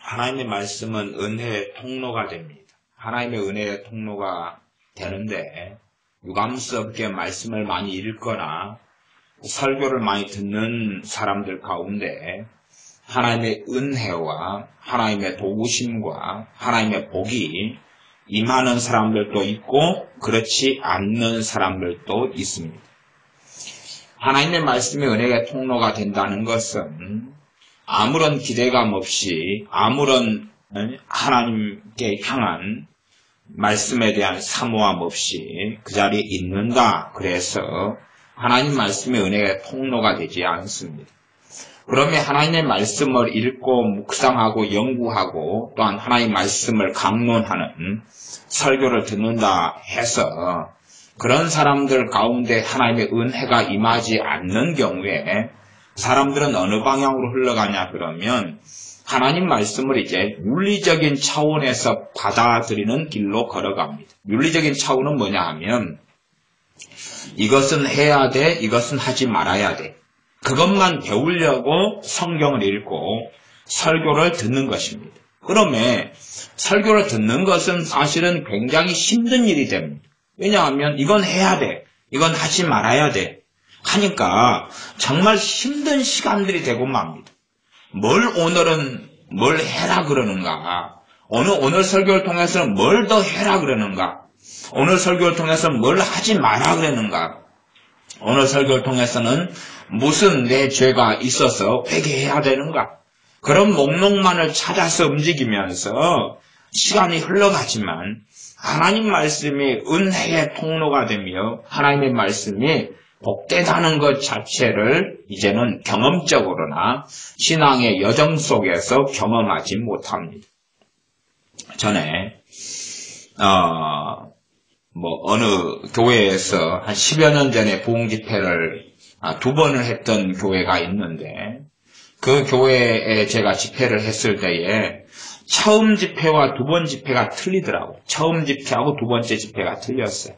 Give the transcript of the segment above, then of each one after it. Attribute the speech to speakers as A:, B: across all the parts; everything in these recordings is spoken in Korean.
A: 하나님의 말씀은 은혜의 통로가 됩니다. 하나님의 은혜의 통로가 되는데 유감스럽게 말씀을 많이 읽거나 설교를 많이 듣는 사람들 가운데 하나님의 은혜와 하나님의 도우심과 하나님의 복이 임하는 사람들도 있고 그렇지 않는 사람들도 있습니다. 하나님의 말씀이 은혜의 통로가 된다는 것은 아무런 기대감 없이 아무런 하나님께 향한 말씀에 대한 사모함 없이 그 자리에 있는다. 그래서 하나님 말씀이 은혜의 통로가 되지 않습니다. 그러면 하나님의 말씀을 읽고 묵상하고 연구하고 또한 하나님의 말씀을 강론하는 설교를 듣는다 해서 그런 사람들 가운데 하나님의 은혜가 임하지 않는 경우에 사람들은 어느 방향으로 흘러가냐 그러면 하나님 말씀을 이제 윤리적인 차원에서 받아들이는 길로 걸어갑니다. 윤리적인 차원은 뭐냐 하면 이것은 해야 돼, 이것은 하지 말아야 돼. 그것만 배우려고 성경을 읽고 설교를 듣는 것입니다. 그러면 설교를 듣는 것은 사실은 굉장히 힘든 일이 됩니다. 왜냐하면 이건 해야 돼, 이건 하지 말아야 돼 하니까 정말 힘든 시간들이 되고 맙니다. 오늘은 뭘 해라 그러는가? 오늘 설교를 통해서는 뭘 더 해라 그러는가? 오늘 설교를 통해서는 뭘 하지 마라 그러는가? 오늘 설교를 통해서는 무슨 내 죄가 있어서 회개해야 되는가? 그런 목록만을 찾아서 움직이면서 시간이 흘러가지만 하나님 말씀이 은혜의 통로가 되며 하나님의 말씀이 복되다는 것 자체를 이제는 경험적으로나 신앙의 여정 속에서 경험하지 못합니다. 전에 어느 교회에서 한 10여 년 전에 부흥 집회를 2번을 했던 교회가 있는데 그 교회에 제가 집회를 했을 때에 처음 집회와 2번 집회가 틀리더라고요. 처음 집회하고 2번째 집회가 틀렸어요.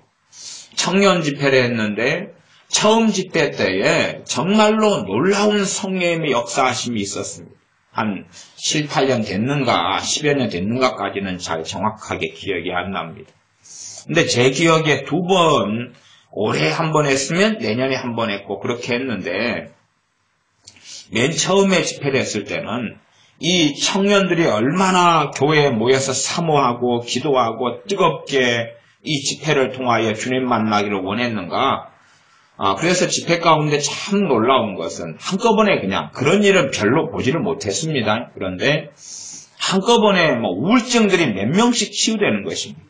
A: 청년 집회를 했는데 처음 집회 때에 정말로 놀라운 성령의 역사하심이 있었습니다. 한 7, 8년 됐는가 10여 년 됐는가까지는 잘 정확하게 기억이 안 납니다. 근데 제 기억에 2번 올해 한 번 했으면 내년에 한 번 했고 그렇게 했는데 맨 처음에 집회를 했을 때는 이 청년들이 얼마나 교회에 모여서 사모하고 기도하고 뜨겁게 이 집회를 통하여 주님 만나기를 원했는가. 그래서 집회 가운데 참 놀라운 것은 한꺼번에 그냥 그런 일은 별로 보지를 못했습니다. 그런데 한꺼번에 우울증들이 몇 명씩 치유되는 것입니다.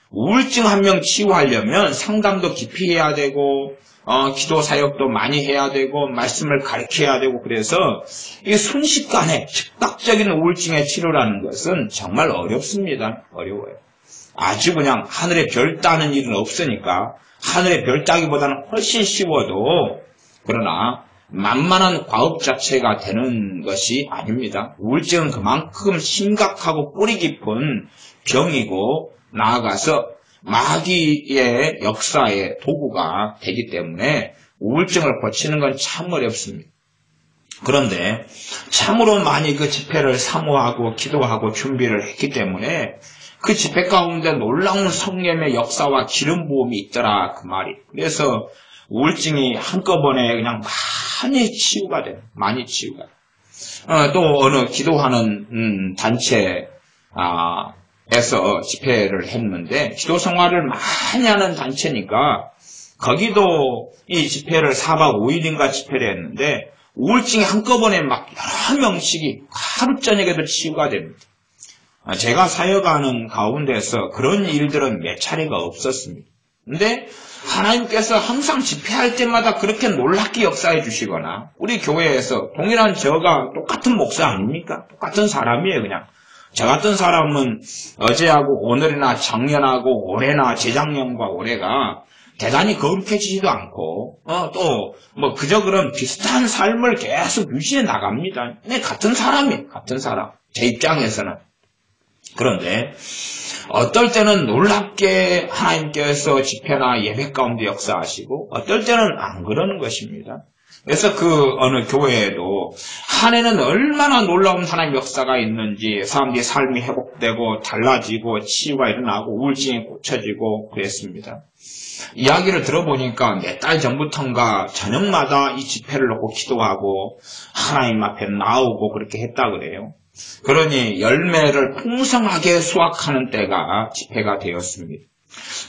A: 우울증 한 명 치유하려면 상담도 깊이 해야 되고 기도 사역도 많이 해야 되고 말씀을 가르쳐야 되고 그래서 이 순식간에 즉각적인 우울증의 치료라는 것은 정말 어렵습니다. 어려워요. 아주 그냥 하늘에 별 따는 일은 없으니까 하늘에 별 따기보다는 훨씬 쉬워도 그러나 만만한 과업 자체가 되는 것이 아닙니다. 우울증은 그만큼 심각하고 뿌리 깊은 병이고 나아가서 마귀의 역사의 도구가 되기 때문에 우울증을 고치는 건 참 어렵습니다. 그런데 참으로 많이 그 집회를 사모하고 기도하고 준비를 했기 때문에 그 집회 가운데 놀라운 성령의 역사와 기름 부음이 있더라 그 말이. 그래서 우울증이 한꺼번에 그냥 많이 치유가 돼요. 많이 치유가 돼요. 또 어느 기도하는 단체 에서 집회를 했는데 기도 생활을 많이 하는 단체니까 거기도 이 집회를 4박 5일인가 집회를 했는데 우울증이 한꺼번에 막 여러 명씩이 하루 저녁에도 치유가 됩니다. 제가 사역하는 가운데서 그런 일들은 몇 차례가 없었습니다. 근데 하나님께서 항상 집회할 때마다 그렇게 놀랍게 역사해 주시거나 우리 교회에서 동일한 저가 똑같은 목사 아닙니까? 똑같은 사람이에요 그냥. 저 같은 사람은 어제하고 오늘이나 작년하고 올해나 재작년과 올해가 대단히 거룩해지지도 않고 또 그저 그런 비슷한 삶을 계속 유지해 나갑니다. 근데 같은 사람이에요. 같은 사람. 제 입장에서는. 그런데 어떨 때는 놀랍게 하나님께서 집회나 예배 가운데 역사하시고 어떨 때는 안 그러는 것입니다. 그래서 그 어느 교회에도 한 해는 얼마나 놀라운 하나님의 역사가 있는지 사람들이 삶이 회복되고 달라지고 치유가 일어나고 우울증이 고쳐지고 그랬습니다. 이야기를 들어보니까 몇 달 전부터인가 저녁마다 이 집회를 놓고 기도하고 하나님 앞에 나오고 그렇게 했다 그래요. 그러니 열매를 풍성하게 수확하는 때가 집회가 되었습니다.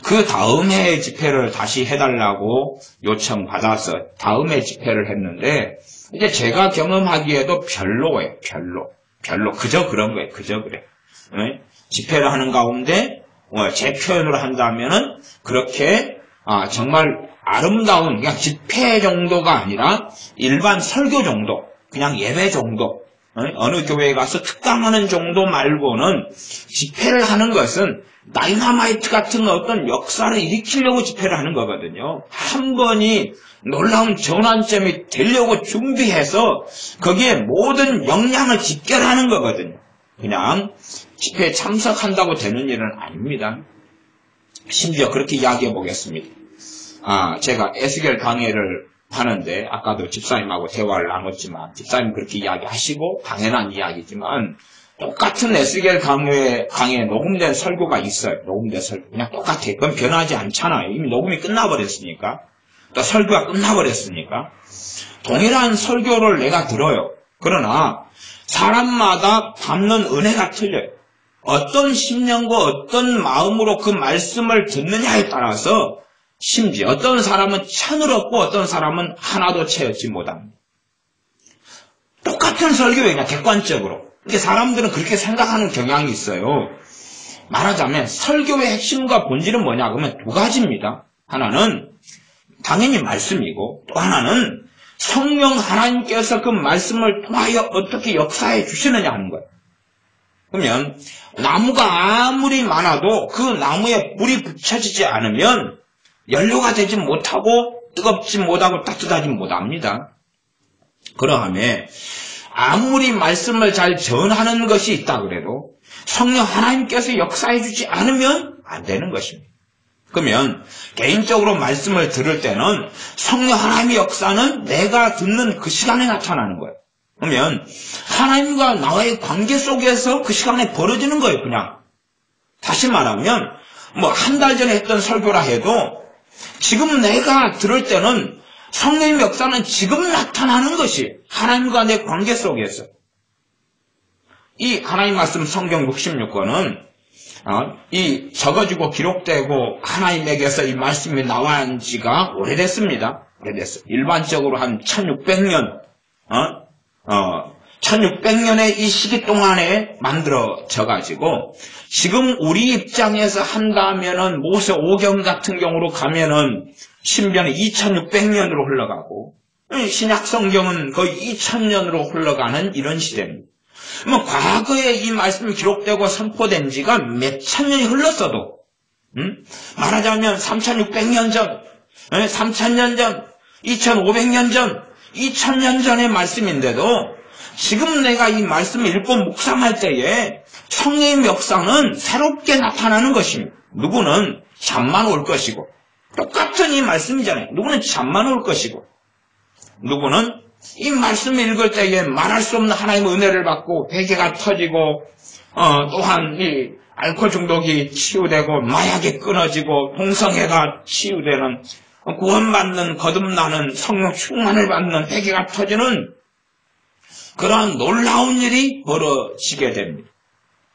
A: 그 다음 해 집회를 다시 해달라고 요청받아서 다음 해 집회를 했는데 이제 제가 경험하기에도 별로예요. 별로. 그저 그런 거예요. 그저 그래. 집회를 하는 가운데 제 표현으로 한다면은 그렇게 정말 아름다운 그냥 집회 정도가 아니라 일반 설교 정도, 그냥 예배 정도, 어느 교회에 가서 특강하는 정도 말고는 집회를 하는 것은 다이너마이트 같은 어떤 역사를 일으키려고 집회를 하는 거거든요. 한 번이 놀라운 전환점이 되려고 준비해서 거기에 모든 역량을 집결하는 거거든요. 그냥 집회에 참석한다고 되는 일은 아닙니다. 심지어 그렇게 이야기해 보겠습니다. 제가 에스겔 강해를 하는데 아까도 집사님하고 대화를 나눴지만 집사님 그렇게 이야기하시고 당연한 이야기지만 똑같은 에스겔 강해에 녹음된 설교가 있어요. 녹음된 설교. 그냥 똑같아요. 그건 변하지 않잖아요. 이미 녹음이 끝나버렸으니까. 또 설교가 끝나버렸으니까. 동일한 설교를 내가 들어요. 그러나 사람마다 받는 은혜가 틀려요. 어떤 심령과 어떤 마음으로 그 말씀을 듣느냐에 따라서 심지어 어떤 사람은 천을 얻고 어떤 사람은 하나도 채우지 못합니다. 똑같은 설교예요. 객관적으로. 근데 사람들은 그렇게 생각하는 경향이 있어요. 말하자면 설교의 핵심과 본질은 뭐냐 그러면 두 가지입니다. 하나는 당연히 말씀이고 또 하나는 성령 하나님께서 그 말씀을 통하여 어떻게 역사해 주시느냐 하는 거예요. 그러면 나무가 아무리 많아도 그 나무에 불이 붙여지지 않으면 연료가 되지 못하고 뜨겁지 못하고 따뜻하지 못합니다. 그러하면 아무리 말씀을 잘 전하는 것이 있다 그래도 성령 하나님께서 역사해 주지 않으면 안 되는 것입니다. 그러면 개인적으로 말씀을 들을 때는 성령 하나님의 역사는 내가 듣는 그 시간에 나타나는 거예요. 그러면 하나님과 나와의 관계 속에서 그 시간에 벌어지는 거예요. 그냥 다시 말하면 한 달 전에 했던 설교라 해도 지금 내가 들을 때는 성령의 역사는 지금 나타나는 것이 하나님과 내 관계 속에서. 이 하나님 말씀 성경 66권은 이 적어지고 기록되고 하나님에게서 이 말씀이 나온 지가 오래됐습니다. 오래됐어요. 일반적으로 한 1600년 1600년의 이 시기 동안에 만들어져 가지고 지금 우리 입장에서 한다면은 모세 오경 같은 경우로 가면은 신변이 2600년으로 흘러가고 신약 성경은 거의 2000년으로 흘러가는 이런 시대입니다. 과거에 이 말씀이 기록되고 선포된 지가 몇천 년이 흘렀어도 말하자면 3600년 전, 3000년 전, 2500년 전, 2000년 전의 말씀인데도 지금 내가 이 말씀을 읽고 묵상할 때에 성령의 역사는 새롭게 나타나는 것입니다. 누구는 잠만 올 것이고 똑같은 이 말씀이잖아요. 누구는 잠만 올 것이고 누구는 이 말씀을 읽을 때에 말할 수 없는 하나님의 은혜를 받고 베개가 터지고 또한 이 알코올 중독이 치유되고 마약이 끊어지고 동성애가 치유되는 구원받는 거듭나는 성령 충만을 받는 베개가 터지는 그러한 놀라운 일이 벌어지게 됩니다.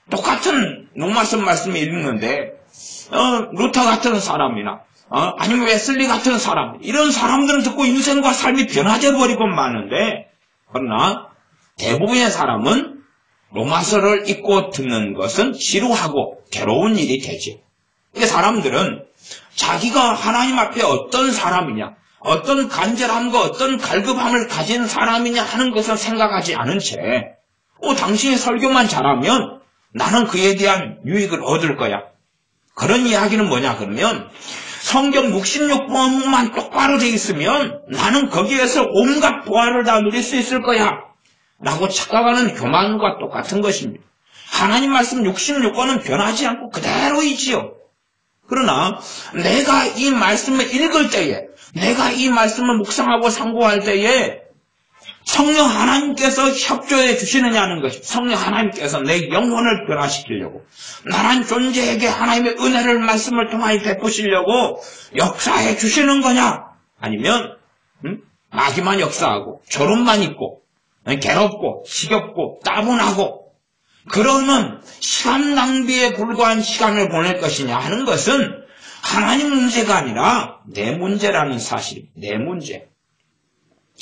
A: 똑같은 로마서 말씀을 읽는데 루터 같은 사람이나 아니면 웨슬리 같은 사람 이런 사람들은 듣고 인생과 삶이 변화돼 버리고 마는데 그러나 대부분의 사람은 로마서를 읽고 듣는 것은 지루하고 괴로운 일이 되죠. 그러니까 사람들은 자기가 하나님 앞에 어떤 사람이냐 어떤 간절함과 어떤 갈급함을 가진 사람이냐 하는 것을 생각하지 않은 채 당신이 설교만 잘하면 나는 그에 대한 유익을 얻을 거야. 그런 이야기는 뭐냐 그러면 성경 66권만 똑바로 돼 있으면 나는 거기에서 온갖 보화를 다 누릴 수 있을 거야 라고 착각하는 교만과 똑같은 것입니다. 하나님 말씀 66권은 변하지 않고 그대로이지요. 그러나 내가 이 말씀을 읽을 때에, 내가 이 말씀을 묵상하고 상고할 때에 성령 하나님께서 협조해 주시느냐는 것이, 성령 하나님께서 내 영혼을 변화시키려고, 나란 존재에게 하나님의 은혜를 말씀을 통하여 베푸시려고 역사해 주시는 거냐? 아니면 마귀만 역사하고 졸음만 있고 괴롭고 지겹고 따분하고 그러면 시간 낭비에 불과한 시간을 보낼 것이냐 하는 것은 하나님 문제가 아니라 내 문제라는 사실, 내 문제.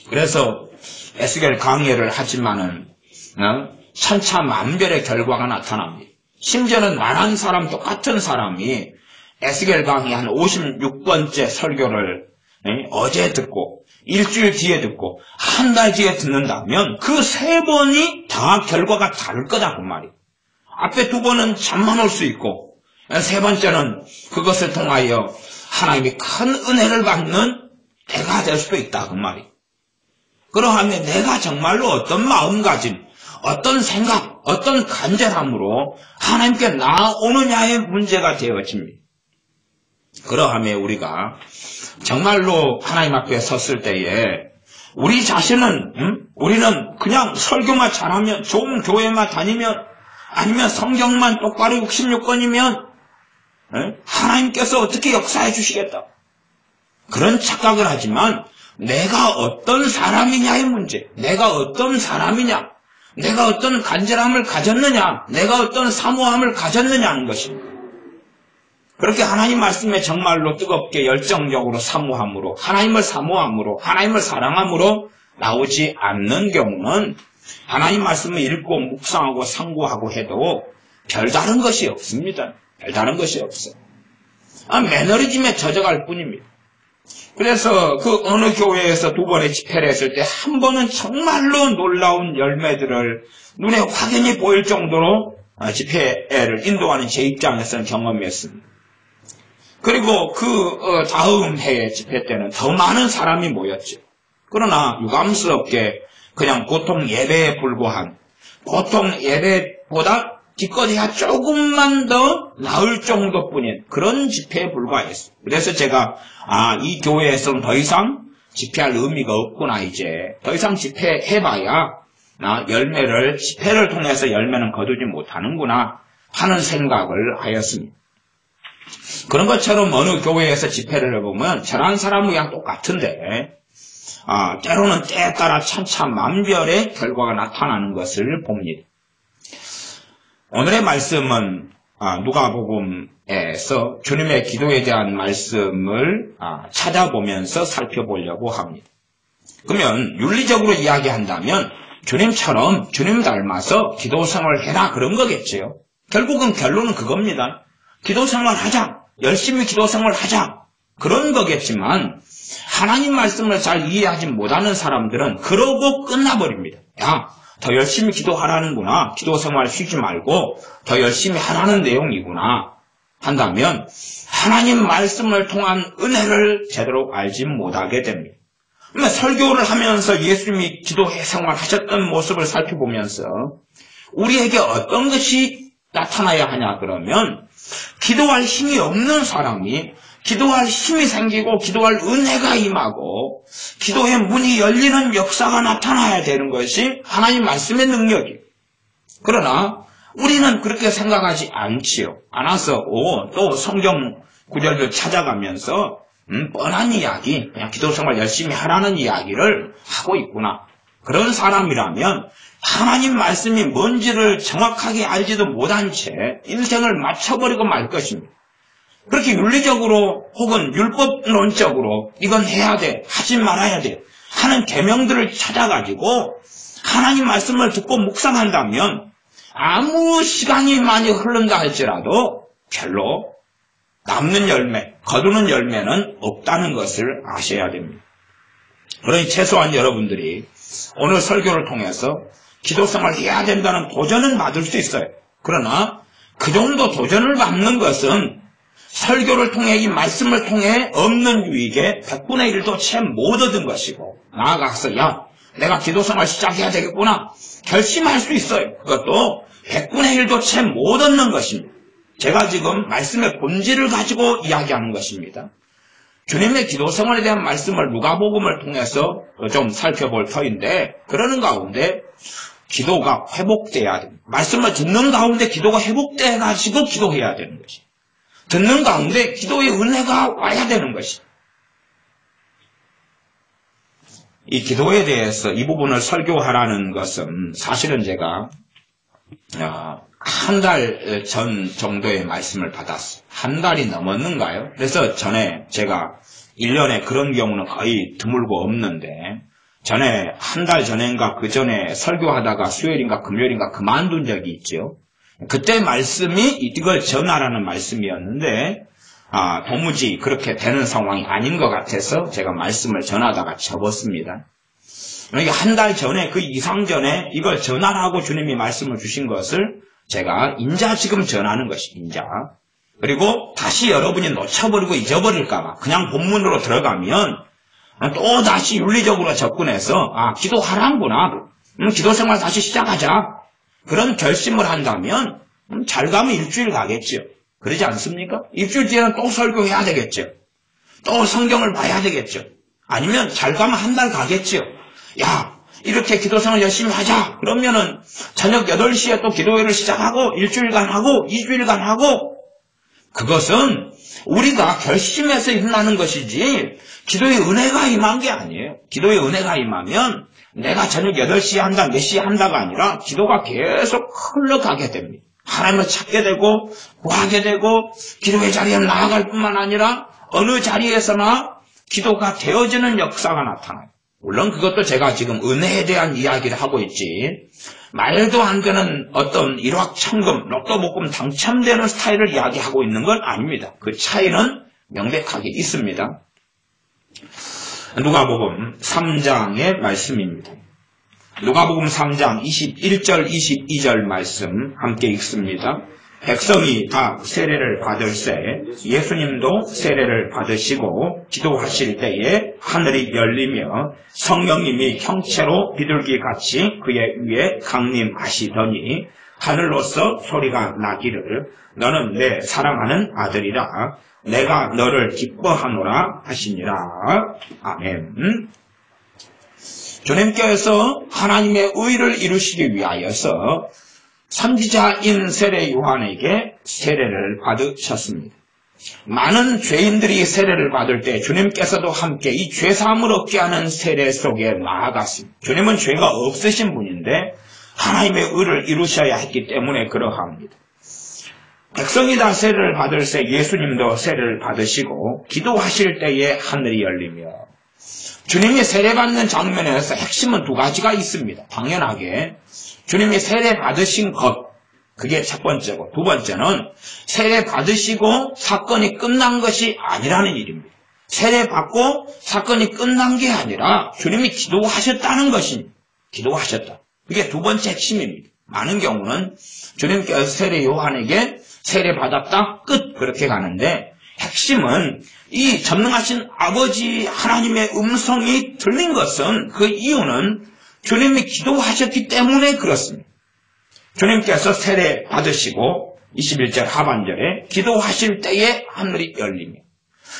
A: 그래서 에스겔 강의를 하지만은 천차만별의 결과가 나타납니다. 심지어는 많은 사람, 똑같은 사람이 에스겔 강의 한 56번째 설교를 어제 듣고 일주일 뒤에 듣고 한 달 뒤에 듣는다면 그 3번이 다 결과가 다를 거다 그 말이에요. 앞에 2번은 잠만 올 수 있고 3번째는 그것을 통하여 하나님이 큰 은혜를 받는 때가 될 수도 있다 그 말이에요. 그러하면 내가 정말로 어떤 마음가짐, 어떤 생각, 어떤 간절함으로 하나님께 나아오느냐의 문제가 되어집니다. 그러하면 우리가 정말로 하나님 앞에 섰을 때에 우리 자신은 우리는 그냥 설교만 잘하면, 좋은 교회만 다니면, 아니면 성경만 똑바로 66권이면 하나님께서 어떻게 역사해 주시겠다, 그런 착각을 하지만 내가 어떤 사람이냐의 문제, 내가 어떤 사람이냐, 내가 어떤 간절함을 가졌느냐, 내가 어떤 사모함을 가졌느냐 하는 것입니다. 그렇게 하나님 말씀에 정말로 뜨겁게 열정적으로 사모함으로, 하나님을 사모함으로, 하나님을 사랑함으로 나오지 않는 경우는 하나님 말씀을 읽고 묵상하고 상고하고 해도 별다른 것이 없습니다. 별다른 것이 없어요. 매너리즘에 젖어갈 뿐입니다. 그래서 그 어느 교회에서 2번의 집회를 했을 때 한 번은 정말로 놀라운 열매들을 눈에 확연히 보일 정도로 집회를 인도하는 제 입장에서는 경험했습니다. 그리고 그 다음 해의 집회 때는 더 많은 사람이 모였죠. 그러나 유감스럽게 그냥 보통 예배에 불과한, 보통 예배보다 기껏해야 조금만 더 나을 정도뿐인 그런 집회에 불과했어요. 그래서 제가 이 교회에서는 더 이상 집회할 의미가 없구나, 이제 더 이상 집회해봐야 집회를 통해서 열매는 거두지 못하는구나 하는 생각을 하였습니다. 그런 것처럼 어느 교회에서 집회를 해보면 저런 사람은 그냥 똑같은데 때로는 때에 따라 천차만별의 결과가 나타나는 것을 봅니다. 오늘의 말씀은 누가복음에서 주님의 기도에 대한 말씀을 찾아보면서 살펴보려고 합니다. 그러면 윤리적으로 이야기한다면 주님처럼 주님 닮아서 기도생활을 해라 그런 거겠죠. 결국은 결론은 그겁니다. 기도생활 하자, 열심히 기도생활 하자, 그런 거겠지만 하나님 말씀을 잘 이해하지 못하는 사람들은 그러고 끝나버립니다. 야, 더 열심히 기도하라는구나, 기도생활 쉬지 말고 더 열심히 하라는 내용이구나 한다면 하나님 말씀을 통한 은혜를 제대로 알지 못하게 됩니다. 그러면 설교를 하면서 예수님이 기도생활 하셨던 모습을 살펴보면서 우리에게 어떤 것이 나타나야 하냐 그러면 기도할 힘이 없는 사람이 기도할 힘이 생기고 기도할 은혜가 임하고 기도의 문이 열리는 역사가 나타나야 되는 것이 하나님 말씀의 능력이에요. 그러나 우리는 그렇게 생각하지 않아서 또 성경 구절들 찾아가면서 뻔한 이야기, 그냥 기도생활 열심히 하라는 이야기를 하고 있구나. 그런 사람이라면 하나님 말씀이 뭔지를 정확하게 알지도 못한 채 인생을 맞춰버리고 말 것입니다. 그렇게 윤리적으로 혹은 율법론적으로 이건 해야 돼, 하지 말아야 돼 하는 계명들을 찾아가지고 하나님 말씀을 듣고 묵상한다면 아무 시간이 많이 흐른다 할지라도 별로 남는 열매, 거두는 열매는 없다는 것을 아셔야 됩니다. 그러니 최소한 여러분들이 오늘 설교를 통해서 기도생활을 해야 된다는 도전은 받을 수 있어요. 그러나 그 정도 도전을 받는 것은 설교를 통해 이 말씀을 통해 없는 유익에 100분의 1도 채 못 얻은 것이고 나아가서 내가 기도생활 시작해야 되겠구나 결심할 수 있어요. 그것도 100분의 1도 채 못 얻는 것입니다. 제가 지금 말씀의 본질을 가지고 이야기하는 것입니다. 주님의 기도 생활에 대한 말씀을 누가복음을 통해서 좀 살펴볼 터인데, 그러는 가운데 기도가 회복돼야 됩니다. 말씀을 듣는 가운데 기도가 회복돼가지고 기도해야 되는 것이. 듣는 가운데 기도의 은혜가 와야 되는 것이. 이 기도에 대해서 이 부분을 설교하라는 것은 사실은 제가 한 달 전 정도의 말씀을 받았어요. 한 달이 넘었는가요? 그래서 전에 제가 1년에 그런 경우는 거의 드물고 없는데, 전에 한 달 전인가 그 전에 설교하다가 수요일인가 금요일인가 그만둔 적이 있죠. 그때 말씀이 이걸 전하라는 말씀이었는데 도무지 그렇게 되는 상황이 아닌 것 같아서 제가 말씀을 전하다가 접었습니다. 그러니까 한 달 전에 그 이상 전에 이걸 전하라고 주님이 말씀을 주신 것을 제가 인자 지금 전하는 것이 인자. 그리고 다시 여러분이 놓쳐버리고 잊어버릴까봐 그냥 본문으로 들어가면 또 다시 윤리적으로 접근해서 기도하란구나. 기도 생활 다시 시작하자. 그런 결심을 한다면 잘 가면 일주일 가겠죠. 그러지 않습니까? 일주일 뒤에는 또 설교해야 되겠죠. 또 성경을 봐야 되겠죠. 아니면 잘 가면 한 달 가겠죠. 야, 이렇게 기도 생활 열심히 하자. 그러면은 저녁 8시에 또 기도회를 시작하고 일주일간 하고 2주일간 하고, 그것은 우리가 결심해서 일어나는 것이지 기도의 은혜가 임한 게 아니에요. 기도의 은혜가 임하면 내가 저녁 8시에 한다, 몇 시에 한다가 아니라 기도가 계속 흘러가게 됩니다. 하나님을 찾게 되고 구하게 되고 기도의 자리에 나아갈 뿐만 아니라 어느 자리에서나 기도가 되어지는 역사가 나타나요. 물론 그것도 제가 지금 은혜에 대한 이야기를 하고 있지, 말도 안 되는 어떤 일확천금, 로또 복금 당첨되는 스타일을 이야기하고 있는 건 아닙니다. 그 차이는 명백하게 있습니다. 누가복음 3장의 말씀입니다. 누가복음 3장 21절 22절 말씀 함께 읽습니다. 백성이 다 세례를 받을새 예수님도 세례를 받으시고 기도하실 때에 하늘이 열리며 성령님이 형체로 비둘기같이 그의 위에 강림하시더니 하늘로서 소리가 나기를 너는 내 사랑하는 아들이라 내가 너를 기뻐하노라 하시니라. 아멘. 주님께서 하나님의 의를 이루시기 위하여서 선지자인 세례 요한에게 세례를 받으셨습니다. 많은 죄인들이 세례를 받을 때 주님께서도 함께 이 죄사함을 얻게 하는 세례 속에 나아갔습니다. 주님은 죄가 없으신 분인데 하나님의 의를 이루셔야 했기 때문에 그러합니다. 백성이 다 세례를 받을새 예수님도 세례를 받으시고 기도하실 때에 하늘이 열리며, 주님이 세례받는 장면에서 핵심은 2가지가 있습니다. 당연하게 주님이 세례 받으신 것, 그게 첫 번째고, 두 번째는 세례 받으시고 사건이 끝난 것이 아니라는 일입니다. 세례 받고 사건이 끝난 게 아니라 주님이 기도하셨다는 것입니다. 기도하셨다. 그게 두 번째 핵심입니다. 많은 경우는 주님께서 세례 요한에게 세례 받았다, 끝, 그렇게 가는데 핵심은 이 전능하신 아버지 하나님의 음성이 들린 것은, 그 이유는 주님이 기도하셨기 때문에 그렇습니다. 주님께서 세례 받으시고 21절 하반절에 기도하실 때에 하늘이 열리며,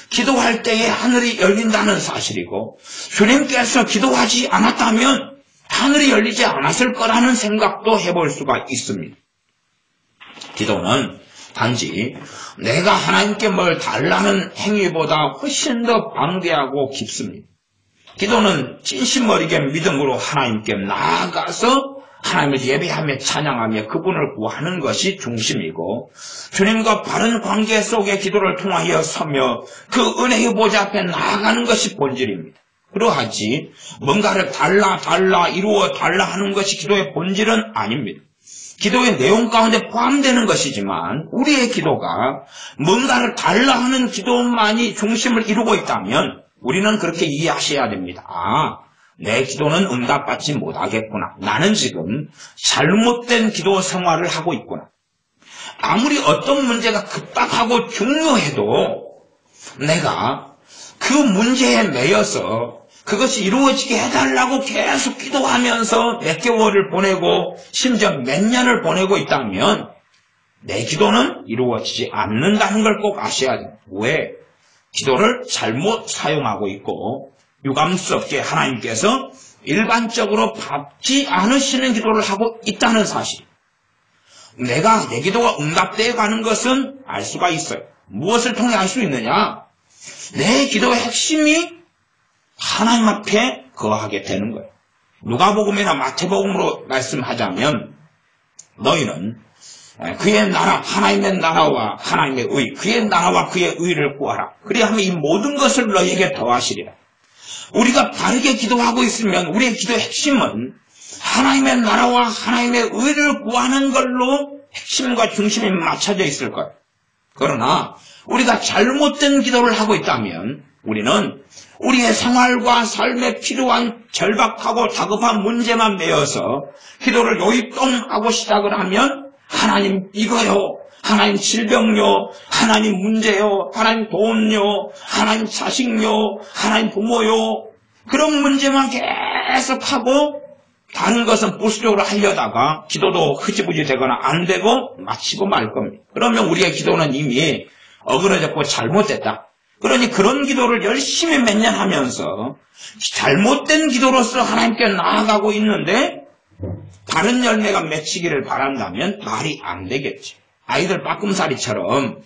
A: 기도할 때에 하늘이 열린다는 사실이고, 주님께서 기도하지 않았다면 하늘이 열리지 않았을 거라는 생각도 해볼 수가 있습니다. 기도는 단지 내가 하나님께 뭘 달라는 행위보다 훨씬 더 방대하고 깊습니다. 기도는 진심어리게 믿음으로 하나님께 나아가서 하나님을 예배하며 찬양하며 그분을 구하는 것이 중심이고, 주님과 바른 관계 속에 기도를 통하여 서며 그 은혜의 보좌 앞에 나아가는 것이 본질입니다. 그러하지 뭔가를 달라 이루어 달라 하는 것이 기도의 본질은 아닙니다. 기도의 내용 가운데 포함되는 것이지만 우리의 기도가 뭔가를 달라 하는 기도만이 중심을 이루고 있다면 우리는 그렇게 이해하셔야 됩니다. 내 기도는 응답받지 못하겠구나. 나는 지금 잘못된 기도 생활을 하고 있구나. 아무리 어떤 문제가 급박하고 중요해도 내가 그 문제에 매여서 그것이 이루어지게 해달라고 계속 기도하면서 몇 개월을 보내고 심지어 몇 년을 보내고 있다면 내 기도는 이루어지지 않는다는 걸 꼭 아셔야 돼요. 왜? 기도를 잘못 사용하고 있고 유감스럽게 하나님께서 일반적으로 받지 않으시는 기도를 하고 있다는 사실. 내가 내 기도가 응답되어 가는 것은 알 수가 있어요. 무엇을 통해 알 수 있느냐? 내 기도의 핵심이 하나님 앞에 거하게 되는 거예요. 누가복음이나 마태복음으로 말씀하자면 너희는 그의 나라, 하나님의 나라와 하나님의 의, 그의 나라와 그의 의를 구하라. 그리하면 이 모든 것을 너희에게 더하시리라. 우리가 바르게 기도하고 있으면 우리의 기도의 핵심은 하나님의 나라와 하나님의 의를 구하는 걸로 핵심과 중심이 맞춰져 있을 거예요. 그러나 우리가 잘못된 기도를 하고 있다면 우리는 우리의 생활과 삶에 필요한 절박하고 다급한 문제만 메어서 기도를 요입동하고 시작을 하면 하나님 이거요, 하나님 질병요, 하나님 문제요, 하나님 돈요, 하나님 자식요, 하나님 부모요, 그런 문제만 계속하고 다른 것은 보수적으로 하려다가 기도도 흐지부지 되거나 안 되고 마치고 말 겁니다. 그러면 우리의 기도는 이미 어그러졌고 잘못됐다. 그러니 그런 기도를 열심히 몇 년 하면서 잘못된 기도로서 하나님께 나아가고 있는데 다른 열매가 맺히기를 바란다면 말이 안 되겠지. 아이들 빠꿈살이처럼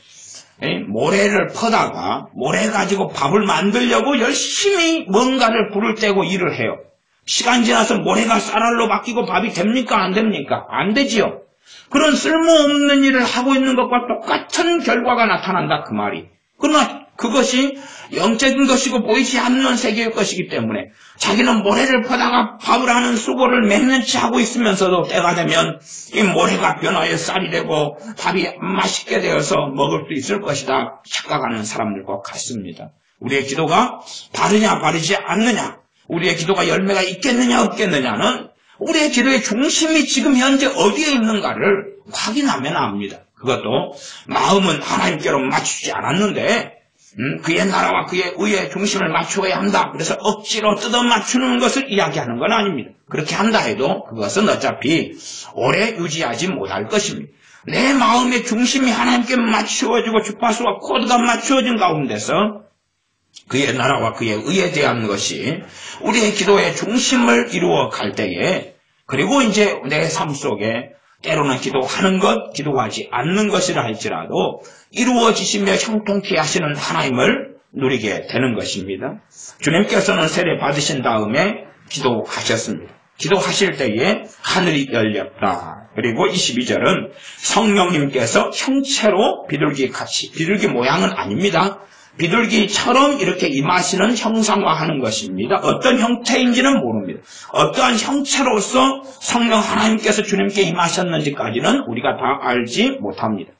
A: 모래를 퍼다가 모래 가지고 밥을 만들려고 열심히 뭔가를 불을 떼고 일을 해요. 시간 지나서 모래가 쌀알로 바뀌고 밥이 됩니까? 안 됩니까? 안 되지요. 그런 쓸모없는 일을 하고 있는 것과 똑같은 결과가 나타난다 그 말이. 그러나 그것이 영적인 것이고 보이지 않는 세계의 것이기 때문에 자기는 모래를 퍼다가 밥을 하는 수고를 몇 년치 하고 있으면서도 때가 되면 이 모래가 변화해 쌀이 되고 밥이 맛있게 되어서 먹을 수 있을 것이다 착각하는 사람들과 같습니다. 우리의 기도가 바르냐 바르지 않느냐, 우리의 기도가 열매가 있겠느냐 없겠느냐는 우리의 기도의 중심이 지금 현재 어디에 있는가를 확인하면 압니다. 그것도 마음은 하나님께로 맞추지 않았는데 그의 나라와 그의 의의 중심을 맞추어야 한다. 그래서 억지로 뜯어 맞추는 것을 이야기하는 건 아닙니다. 그렇게 한다 해도 그것은 어차피 오래 유지하지 못할 것입니다. 내 마음의 중심이 하나님께 맞추어지고 주파수와 코드가 맞추어진 가운데서 그의 나라와 그의 의에 대한 것이 우리의 기도의 중심을 이루어 갈 때에, 그리고 이제 내 삶 속에 때로는 기도하는 것, 기도하지 않는 것이라 할지라도 이루어지시며 형통케 하시는 하나님을 누리게 되는 것입니다. 주님께서는 세례 받으신 다음에 기도하셨습니다. 기도하실 때에 하늘이 열렸다. 그리고 22절은 성령님께서 형체로 비둘기 모양은 아닙니다. 비둘기처럼 이렇게 임하시는 형상화하는 것입니다. 어떤 형태인지는 모릅니다. 어떠한 형체로서 성령 하나님께서 주님께 임하셨는지까지는 우리가 다 알지 못합니다.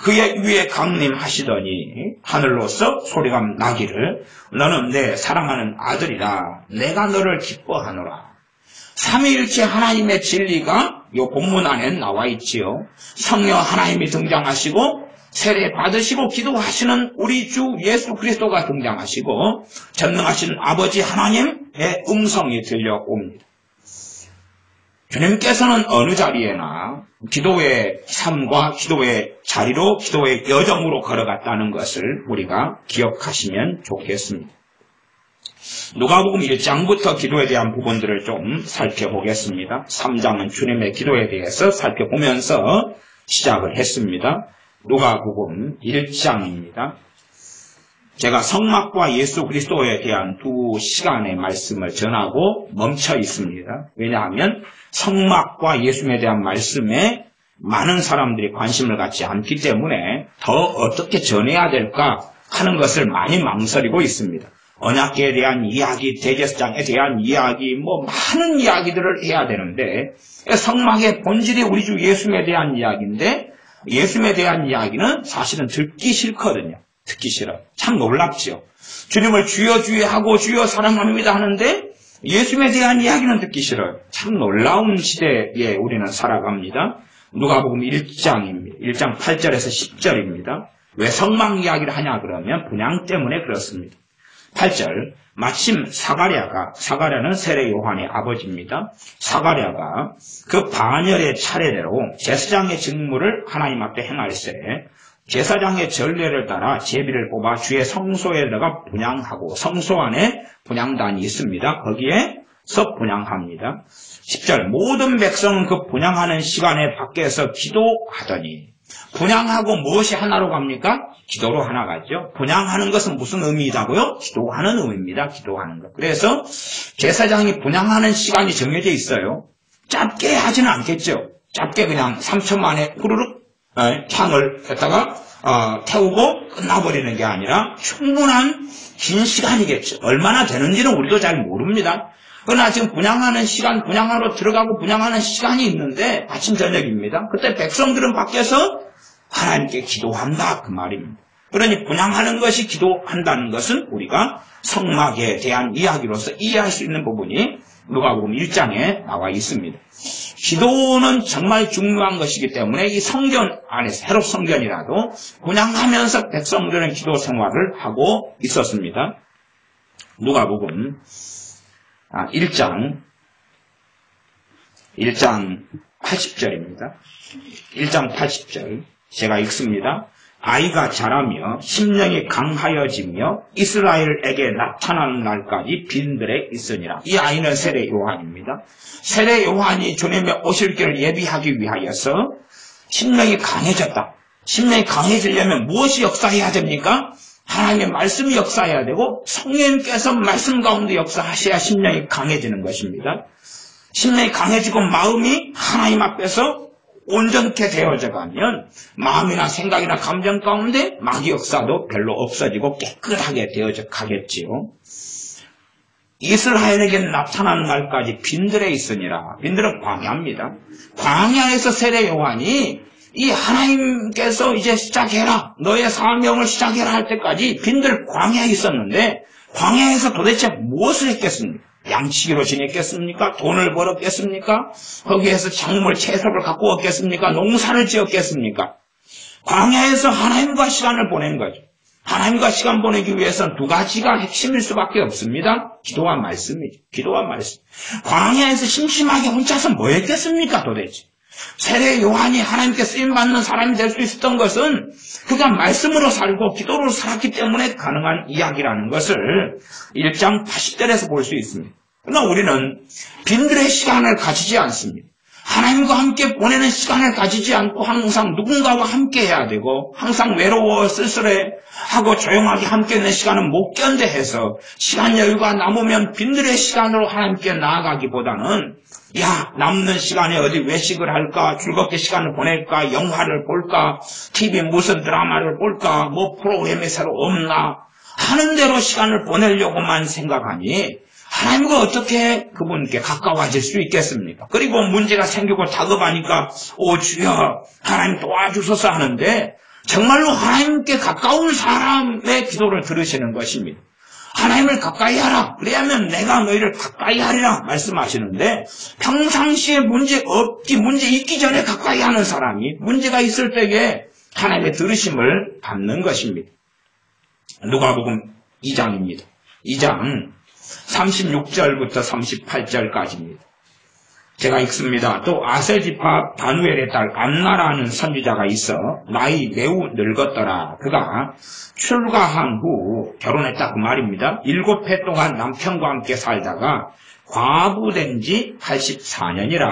A: 그의 위에 강림하시더니 하늘로서 소리가 나기를 너는 내 사랑하는 아들이라 내가 너를 기뻐하노라. 삼위일체 하나님의 진리가 이 본문 안에 나와 있지요. 성령 하나님이 등장하시고 세례 받으시고 기도하시는 우리 주 예수 그리스도가 등장하시고 전능하신 아버지 하나님의 음성이 들려옵니다. 주님께서는 어느 자리에나 기도의 삶과 기도의 자리로 기도의 여정으로 걸어갔다는 것을 우리가 기억하시면 좋겠습니다. 누가복음 1장부터 기도에 대한 부분들을 좀 살펴보겠습니다. 3장은 주님의 기도에 대해서 살펴보면서 시작을 했습니다. 누가복음 1장입니다. 제가 성막과 예수 그리스도에 대한 두 시간의 말씀을 전하고 멈춰 있습니다. 왜냐하면 성막과 예수에 대한 말씀에 많은 사람들이 관심을 갖지 않기 때문에 더 어떻게 전해야 될까 하는 것을 많이 망설이고 있습니다. 언약궤에 대한 이야기, 대제사장에 대한 이야기, 많은 이야기들을 해야 되는데 성막의 본질이 우리 주 예수에 대한 이야기인데 예수에 대한 이야기는 사실은 듣기 싫거든요. 듣기 싫어요. 참 놀랍죠. 주님을 주여 주여 하고 주여 사랑합니다 하는데 예수에 대한 이야기는 듣기 싫어요. 참 놀라운 시대에 우리는 살아갑니다. 누가복음 1장입니다. 1장 8절에서 10절입니다. 왜 성막 이야기를 하냐 그러면 분향 때문에 그렇습니다. 8절 마침 사가랴는 세례 요한의 아버지입니다. 사가랴가 그 반열의 차례대로 제사장의 직무를 하나님 앞에 행할세 제사장의 전례를 따라 제비를 뽑아 주의 성소에다가 분향하고 성소 안에 분향단이 있습니다. 거기에서 분향합니다. 10절 모든 백성은 그 분향하는 시간에 밖에서 기도하더니 분향하고 무엇이 하나로 갑니까? 기도로 하나 가죠. 분향하는 것은 무슨 의미이다고요? 기도하는 의미입니다. 기도하는 것. 그래서 제사장이 분향하는 시간이 정해져 있어요. 짧게 하지는 않겠죠. 짧게 그냥 3초 만에 후루룩 향을 갖다가 태우고 끝나버리는 게 아니라 충분한 긴 시간이겠죠. 얼마나 되는지는 우리도 잘 모릅니다. 그러나 지금 분향하는 시간, 분향하러 들어가고 분향하는 시간이 있는데 아침 저녁입니다. 그때 백성들은 밖에서 하나님께 기도한다 그 말입니다. 그러니 분향하는 것이 기도한다는 것은 우리가 성막에 대한 이야기로서 이해할 수 있는 부분이 누가복음 1장에 나와 있습니다. 기도는 정말 중요한 것이기 때문에 이 성전 안에서 헤롯 성전이라도 분향하면서 백성들은 기도 생활을 하고 있었습니다. 누가복음 1장 80절입니다. 1장 80절 제가 읽습니다. 아이가 자라며 심령이 강하여지며 이스라엘에게 나타나는 날까지 빈들에 있으니라. 이 아이는 세례 요한입니다. 세례 요한이 주님의 오실 길을 예비하기 위하여서 심령이 강해졌다. 심령이 강해지려면 무엇이 역사해야 됩니까? 하나님의 말씀이 역사해야 되고 성령님께서 말씀 가운데 역사하셔야 심령이 강해지는 것입니다. 심령이 강해지고 마음이 하나님 앞에서 온전케 되어져 가면 마음이나 생각이나 감정 가운데 마귀 역사도 별로 없어지고 깨끗하게 되어져 가겠지요. 이스라엘에게 나타나는 날까지 빈들에 있으니라. 빈들은 광야입니다. 광야에서 세례 요한이 이 하나님께서 이제 시작해라, 너의 사명을 시작해라 할 때까지 빈들 광야에 있었는데 광야에서 도대체 무엇을 했겠습니까? 양치기로 지냈겠습니까? 돈을 벌었겠습니까? 거기에서 작물 채소를 갖고 왔겠습니까? 농사를 지었겠습니까? 광야에서 하나님과 시간을 보낸 거죠. 하나님과 시간 보내기 위해서는 두 가지가 핵심일 수밖에 없습니다. 기도와 말씀이죠. 기도와 말씀. 광야에서 심심하게 혼자서 뭐 했겠습니까 도대체? 세례 요한이 하나님께 쓰임받는 사람이 될 수 있었던 것은 그가 말씀으로 살고 기도로 살았기 때문에 가능한 이야기라는 것을 1장 80절에서 볼 수 있습니다. 그러나 우리는 빈들의 시간을 가지지 않습니다. 하나님과 함께 보내는 시간을 가지지 않고 항상 누군가와 함께 해야 되고 항상 외로워 쓸쓸해하고 조용하게 함께 있는 시간은 못 견뎌 해서 시간 여유가 남으면 빈들의 시간으로 하나님께 나아가기보다는 남는 시간에 어디 외식을 할까, 즐겁게 시간을 보낼까, 영화를 볼까, TV 무슨 드라마를 볼까, 뭐 프로그램이 새로 없나 하는 대로 시간을 보내려고만 생각하니 하나님과 어떻게 그분께 가까워질 수 있겠습니까? 그리고 문제가 생기고 다급하니까 주여 하나님 도와주소서 하는데 정말로 하나님께 가까운 사람의 기도를 들으시는 것입니다. 하나님을 가까이 하라. 그래야면 내가 너희를 가까이 하리라 말씀하시는데 평상시에 문제 있기 전에 가까이 하는 사람이 문제가 있을 때에 하나님의 들으심을 받는 것입니다. 누가복음 2장입니다. 2장 36절부터 38절까지입니다. 제가 읽습니다. 또 아셀 지파 바누엘의 딸 안나라는 선지자가 있어 나이 매우 늙었더라. 그가 출가한 후 결혼했다 그 말입니다. 7해 동안 남편과 함께 살다가 과부된 지 84년이라.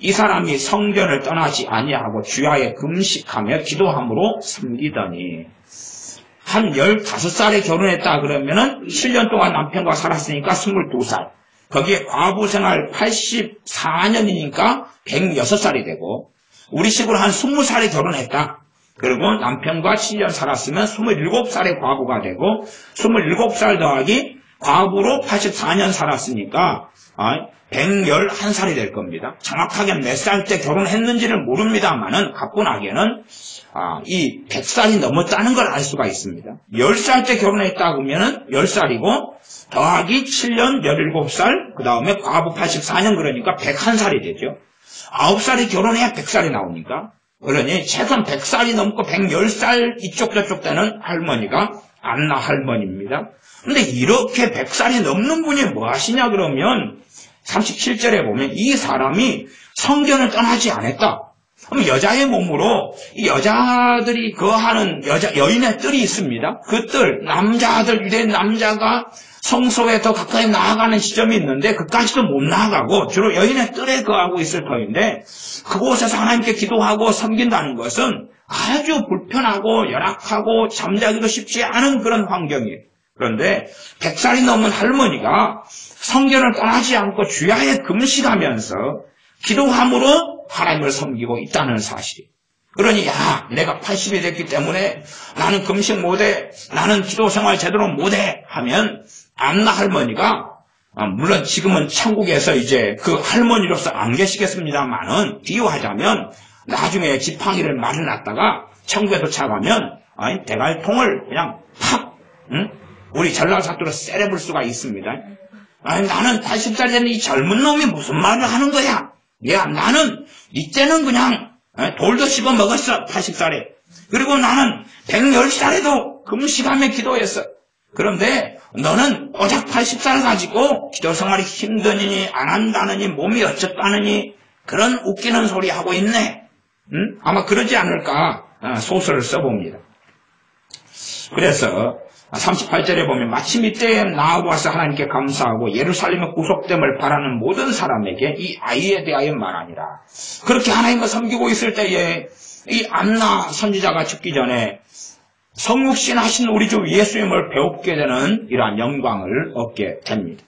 A: 이 사람이 성전을 떠나지 아니하고 주야에 금식하며 기도함으로 섬기더니 한 15살에 결혼했다 그러면은 7년 동안 남편과 살았으니까 22살. 거기에 과부 생활 84년이니까 106살이 되고 우리 식으로 한 20살에 결혼했다. 그리고 남편과 7년 살았으면 27살의 과부가 되고 27살 더하기 과부로 84년 살았으니까 111살이 될 겁니다. 정확하게 몇 살 때 결혼했는지를 모릅니다만은 가뿐하게는 이 100살이 넘었다는 걸 알 수가 있습니다. 10살 때 결혼했다 그러면은 10살이고 더하기 7년 17살 그 다음에 과부 84년 그러니까 101살이 되죠. 9살이 결혼해야 100살이 나오니까 그러니 최소한 100살이 넘고 110살 이쪽 저쪽 되는 할머니가 안나 할머니입니다. 근데 이렇게 100살이 넘는 분이 뭐 하시냐 그러면 37절에 보면 이 사람이 성전을 떠나지 않았다. 그럼 여자의 몸으로 이 여자들이 거하는 여인의 뜰이 있습니다. 그 뜰, 남자들, 유대인 남자가 성소에 더 가까이 나아가는 지점이 있는데 그까지도 못 나아가고 주로 여인의 뜰에 거하고 있을 터인데 그곳에서 하나님께 기도하고 섬긴다는 것은 아주 불편하고 열악하고 잠자기도 쉽지 않은 그런 환경이에요. 그런데 100살이 넘은 할머니가 성전을 떠나지 않고 주야에 금식하면서 기도함으로 하나님을 섬기고 있다는 사실. 그러니 내가 80이 됐기 때문에 나는 금식 못해, 나는 기도 생활 제대로 못해 하면 안나 할머니가 물론 지금은 천국에서 이제 그 할머니로서 안 계시겠습니다만은 비유하자면 나중에 지팡이를 말려놨다가 천국에 도착하면 대갈통을 그냥 팍 우리 전라사투로 세려볼 수가 있습니다. 나는 80살 된 이 젊은 놈이 무슨 말을 하는 거야? 나는 이때는 그냥 돌도 씹어 먹었어 80살에. 그리고 나는 110살에도 금식하며 기도했어. 그런데 너는 고작 80살 가지고 기도 생활이 힘드니 안 한다느니 몸이 어쩌다느니 그런 웃기는 소리 하고 있네. 아마 그러지 않을까 소설을 써봅니다. 그래서 38절에 보면 마침 이때에 나와서 하나님께 감사하고 예루살렘의 구속됨을 바라는 모든 사람에게 이 아이에 대하여 말하니라. 그렇게 하나님을 섬기고 있을 때에 이 안나 선지자가 죽기 전에 성육신 하신 우리 주 예수님을 배우게 되는 이러한 영광을 얻게 됩니다.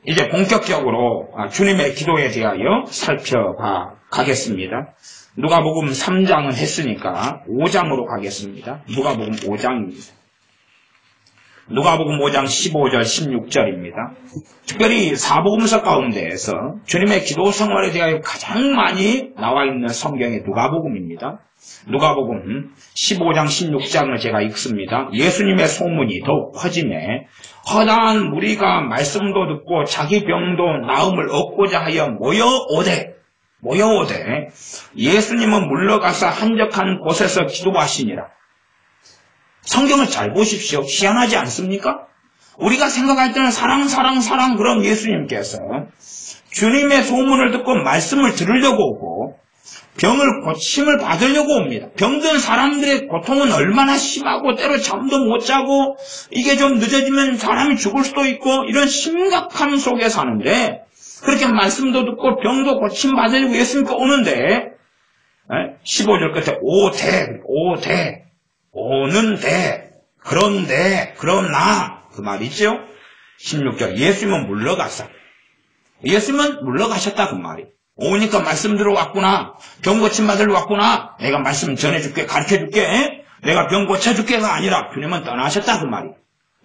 A: 이제 본격적으로 주님의 기도에 대하여 살펴봐 가겠습니다. 누가복음 3장은 했으니까 5장으로 가겠습니다. 누가복음 5장입니다. 누가복음 5장 15절 16절입니다. 특별히 사복음서 가운데에서 주님의 기도 생활에 대하여 가장 많이 나와 있는 성경의 누가복음입니다. 누가복음 15장 16장을 제가 읽습니다. 예수님의 소문이 더욱 퍼짐에 허다한 무리가 말씀도 듣고 자기 병도 나음을 얻고자 하여 모여오되 예수님은 물러가서 한적한 곳에서 기도하시니라. 성경을 잘 보십시오. 희한하지 않습니까? 우리가 생각할 때는 사랑 그런 예수님께서 주님의 소문을 듣고 말씀을 들으려고 오고 병을 고침을 받으려고 옵니다. 병든 사람들의 고통은 얼마나 심하고 때로 잠도 못 자고 이게 좀 늦어지면 사람이 죽을 수도 있고 이런 심각함 속에 사는데 그렇게 말씀도 듣고 병도 고침 받으려고 예수님께 오는데 15절 끝에 오는데 그런데 그러나 그 말이죠. 16절 예수님은 물러가셨다 그 말이. 오니까 말씀 들어왔구나. 병 고침 받으러 왔구나. 내가 말씀 전해줄게 가르쳐줄게. 내가 병 고쳐줄게가 아니라 주님은 떠나셨다 그 말이.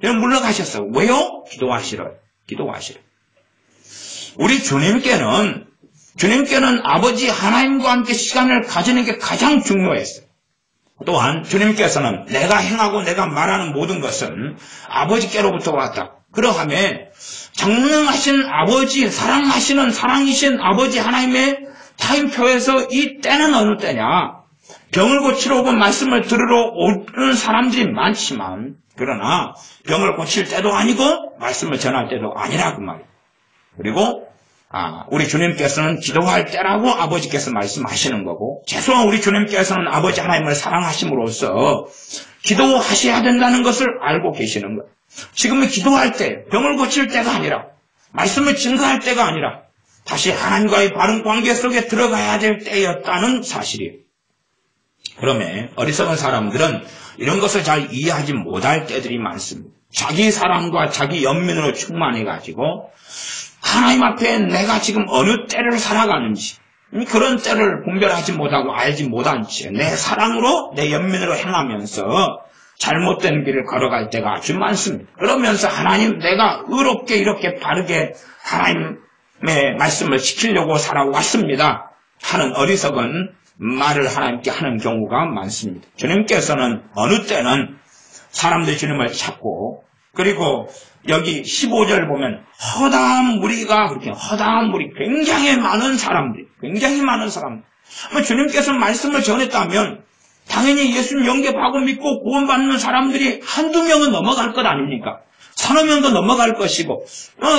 A: 그냥 물러가셨어. 왜요? 기도하시러. 우리 주님께는 아버지 하나님과 함께 시간을 가지는 게 가장 중요했어요. 또한 주님께서는 내가 행하고 내가 말하는 모든 것은 아버지께로부터 왔다. 그러하면 장능하신 아버지, 사랑이신 아버지 하나님의 타임표에서 이 때는 어느 때냐? 병을 고치러 오고 말씀을 들으러 오는 사람들이 많지만 그러나 병을 고칠 때도 아니고 말씀을 전할 때도 아니라 그 말이에요. 그리고 우리 주님께서는 기도할 때라고 아버지께서 말씀하시는 거고 최소한 우리 주님께서는 아버지 하나님을 사랑하심으로써 기도하셔야 된다는 것을 알고 계시는 거예요. 지금은 기도할 때 병을 고칠 때가 아니라 말씀을 증거할 때가 아니라 다시 하나님과의 바른 관계 속에 들어가야 될 때였다는 사실이에요. 그러면 어리석은 사람들은 이런 것을 잘 이해하지 못할 때들이 많습니다. 자기 사랑과 자기 연민으로 충만해가지고 하나님 앞에 내가 지금 어느 때를 살아가는지 그런 때를 분별하지 못하고 알지 못한 채 내 사랑으로 내 연민으로 행하면서 잘못된 길을 걸어갈 때가 아주 많습니다. 그러면서 하나님 내가 의롭게 이렇게 바르게 하나님의 말씀을 지키려고 살아왔습니다 하는 어리석은 말을 하나님께 하는 경우가 많습니다. 주님께서는 어느 때는 사람들이 주님을 찾고 그리고 여기 15절 보면 허다한 무리가 굉장히 많은 사람들 주님께서 말씀을 전했다면 당연히 예수님 영접하고 믿고 구원받는 사람들이 한두 명은 넘어갈 것 아닙니까? 서너 명도 넘어갈 것이고